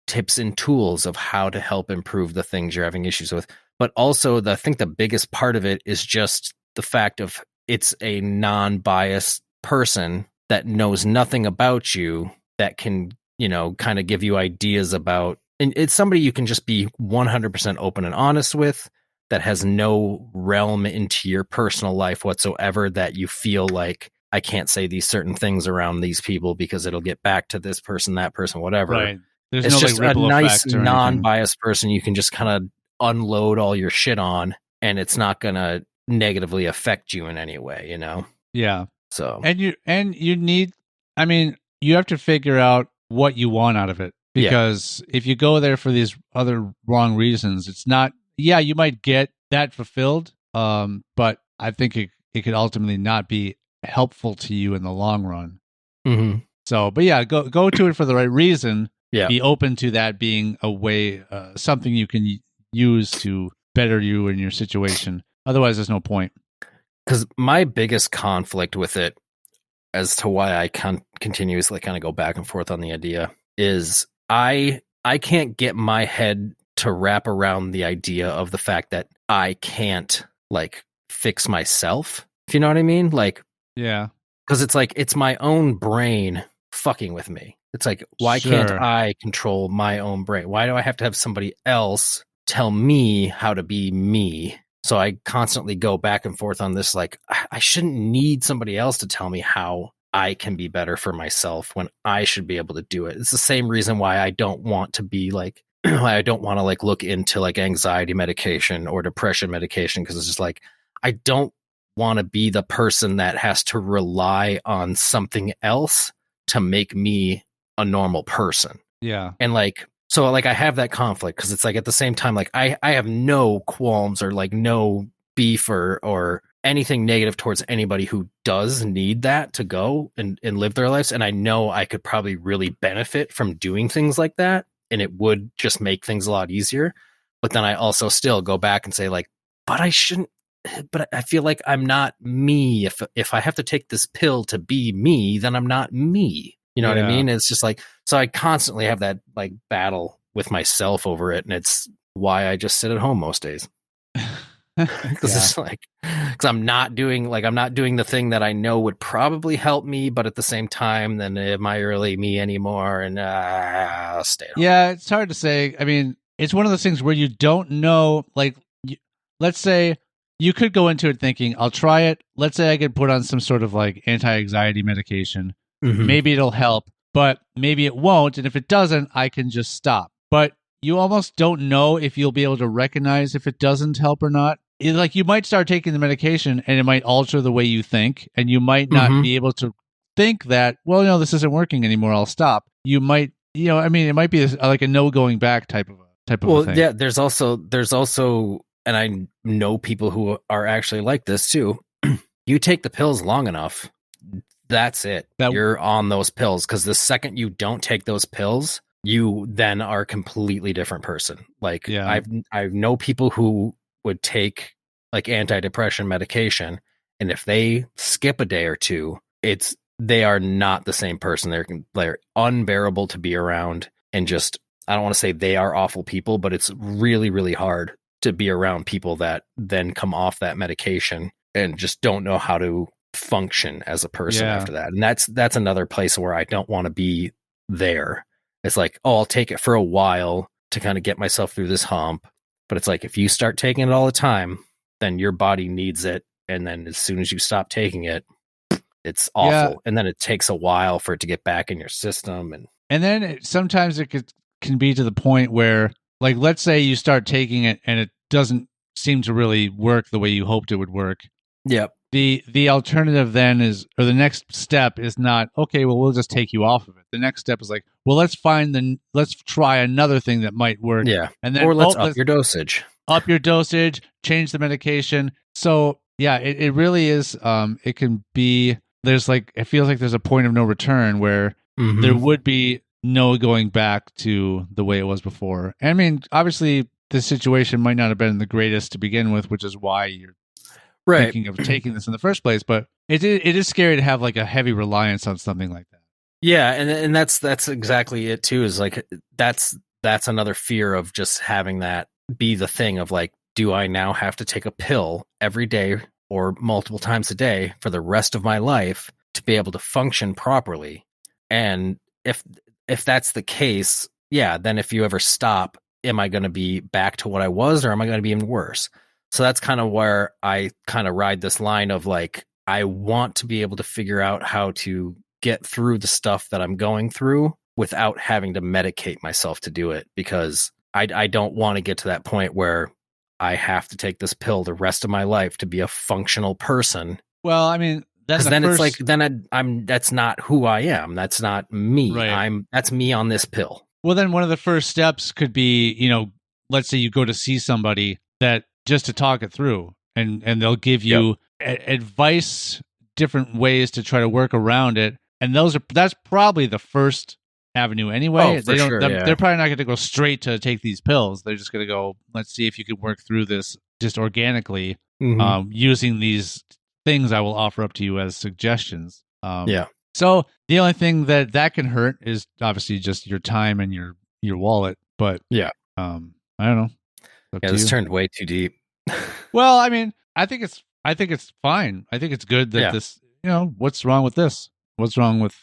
tips and tools of how to help improve the things you're having issues with. But also, I think the biggest part of it is just the fact of it's a non-biased person that knows nothing about you that can, kind of give you ideas about, and it's somebody you can just be 100% open and honest with, that has no realm into your personal life whatsoever, that you feel like, I can't say these certain things around these people because it'll get back to this person, that person, whatever. Right. There's It's no just like ripple a nice effect or non-biased person you can just kind of unload all your shit on, and it's not going to negatively affect you in any way, Yeah. So, and you need, I mean, you have to figure out what you want out of it, because if you go there for these other wrong reasons, it's not, you might get that fulfilled, but I think it could ultimately not be helpful to you in the long run. mm-hmm. So, but yeah, go to it for the right reason. Yeah. Be open to that being a way, something you can use to better you in your situation. Otherwise, there's no point. Because my biggest conflict with it, as to why I continuously kind of go back and forth on the idea, is I can't get my head to wrap around the idea of the fact that I can't like fix myself. If you know what I mean? Like, yeah. Because it's like, it's my own brain fucking with me. It's like, why can't I control my own brain? Why do I have to have somebody else tell me how to be me? So I constantly go back and forth on this. Like, I shouldn't need somebody else to tell me how I can be better for myself when I should be able to do it. It's the same reason why I don't want to be like, I don't want to like look into like anxiety medication or depression medication. Cause it's just like, I don't want to be the person that has to rely on something else to make me a normal person. Yeah. And like, so like I have that conflict, because it's like at the same time, like I have no qualms or like no beef or anything negative towards anybody who does need that to go and live their lives. And I know I could probably really benefit from doing things like that, and it would just make things a lot easier. But then I also still go back and say like, but I shouldn't, but I feel like I'm not me. If I have to take this pill to be me, then I'm not me. You know what I mean? It's just like, so I constantly have that like battle with myself over it. And it's why I just sit at home most days. Because it's like, because I'm not doing the thing that I know would probably help me, but at the same time, then am I really me anymore? And I'll stay at home. Yeah, it's hard to say. I mean, it's one of those things where you don't know, like, let's say you could go into it thinking, I'll try it. Let's say I could put on some sort of like anti-anxiety medication. Mm-hmm. Maybe it'll help, but maybe it won't. And if it doesn't, I can just stop. But you almost don't know if you'll be able to recognize if it doesn't help or not. Like, you might start taking the medication and it might alter the way you think, and you might not be able to think that, well, no, this isn't working anymore, I'll stop. You might, I mean, it might be like a no going back type of a thing. Well, yeah, there's also, and I know people who are actually like this too. You take the pills long enough, that's it. You're on those pills, because the second you don't take those pills, you then are a completely different person. Like, I know people who would take like antidepressant medication, and if they skip a day or two, they are not the same person. They're unbearable to be around, and just, I don't want to say they are awful people, but it's really, really hard to be around people that then come off that medication and just don't know how to function as a person after that. And that's another place where I don't want to be there. It's like, oh, I'll take it for a while to kind of get myself through this hump. But it's like, if you start taking it all the time, then your body needs it and then as soon as you stop taking it, it's awful. Yeah. And then it takes a while for it to get back in your system. And then sometimes it can be to the point where, like, let's say you start taking it and it doesn't seem to really work the way you hoped it would work. Yep. The alternative then is, or the next step is not, okay, well, we'll just take you off of it. The next step is like, well, let's try another thing that might work. Yeah. And then, or let's up your dosage. Up your dosage, change the medication. So yeah, it really is, it can be, there's like, it feels like there's a point of no return where there would be no going back to the way it was before. I mean, obviously the situation might not have been the greatest to begin with, which is why you're thinking of taking this in the first place. But it is scary to have like a heavy reliance on something like that. Yeah, and that's exactly it too. Is like that's another fear of just having that be the thing of like, do I now have to take a pill every day or multiple times a day for the rest of my life to be able to function properly? And if that's the case, yeah, then if you ever stop, am I going to be back to what I was, or am I going to be even worse? So that's kind of where I kind of ride this line of like, I want to be able to figure out how to get through the stuff that I'm going through without having to medicate myself to do it, because I don't want to get to that point where I have to take this pill the rest of my life to be a functional person. Well, I mean, it's like, then I'm that's not who I am. That's not me. Right. That's me on this pill. Well, then one of the first steps could be, let's say you go to see somebody that just to talk it through, and they'll give you advice, different ways to try to work around it. And that's probably the first avenue anyway. They're probably not going to go straight to take these pills. They're just going to go, let's see if you could work through this just organically, using these things I will offer up to you as suggestions. So the only thing that can hurt is obviously just your time and your wallet. But I don't know. This turned way too deep. Well, I mean, I think it's fine. I think it's good that this, what's wrong with this? What's wrong with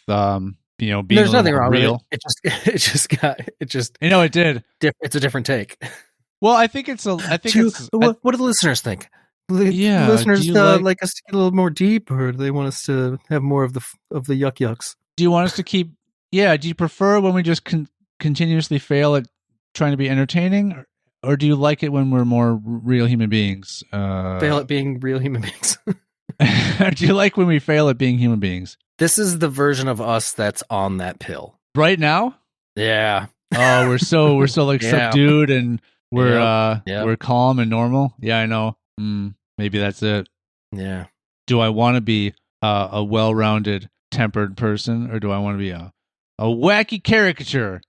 being There's nothing wrong real? with it. It just it did. It's a different take. Well, I think it's what do the listeners think? The listeners like us to get a little more deep, or do they want us to have more of the yuck yucks? Do you want us to keep? Yeah. Do you prefer when we just continuously fail at trying to be entertaining, or do you like it when we're more real human beings? Fail at being real human beings. Do you like when we fail at being human beings? This is the version of us that's on that pill right now. Yeah. Oh, we're so like subdued, and we're calm and normal. Yeah, I know. Maybe that's it. Yeah. Do I want to be a well-rounded, tempered person, or do I want to be a wacky caricature?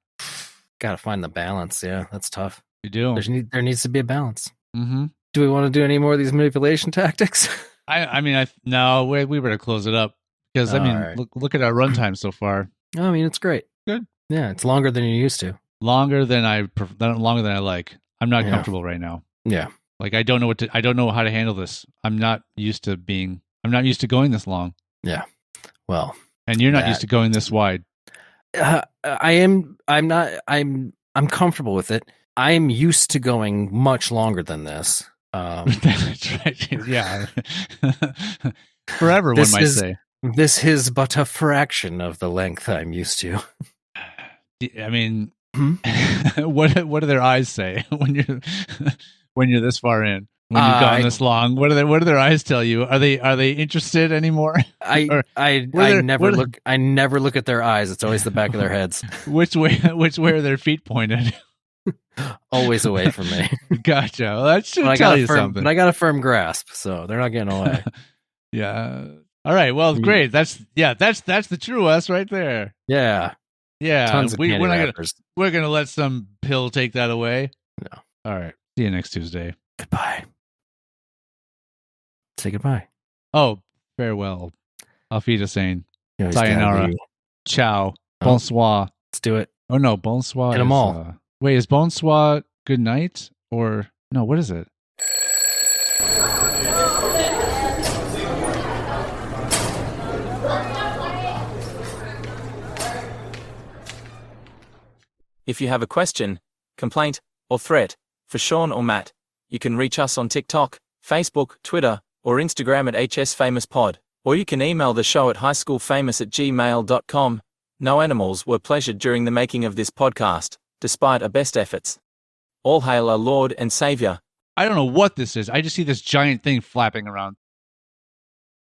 Got to find the balance. Yeah, that's tough. You do. There needs to be a balance. Mm-hmm. Do we want to do any more of these manipulation tactics? No, we better close it up, because right. Look at our runtime so far. I mean, it's great. Good. Yeah, it's longer than you're used to. Longer than I like. I'm not comfortable right now. Yeah. Like I don't know how to handle this. I'm not used to going this long. Yeah. Well, and you're not used to going this wide. I'm comfortable with it. I'm used to going much longer than this. That's right. Yeah. Forever, one might say. This is but a fraction of the length I'm used to. I mean, what do their eyes say when you're this far in? When you've gone this long, what do their eyes tell you? Are they interested anymore? I never look at their eyes. It's always the back of their heads. Which way are their feet pointed? Always away from me. Gotcha. Well, that should tell you something. But I got a firm grasp, so they're not getting away. Yeah. All right. Well, great. That's the true us right there. Yeah. Yeah. Tons of we're gonna let some pill take that away. No. All right. See you next Tuesday. Goodbye. Say goodbye. Oh, farewell. Auf Wiedersehen. Sayonara. Ciao. Bonsoir. Let's do it. Oh no, bonsoir. Hit them all. Wait, is bonsoir good night, or no? What is it? If you have a question, complaint, or threat for Sean or Matt, you can reach us on TikTok, Facebook, Twitter, or Instagram at hsfamouspod, or you can email the show at highschoolfamous@gmail.com. No animals were pleasured during the making of this podcast, despite our best efforts. All hail our Lord and Savior. I don't know what this is. I just see this giant thing flapping around.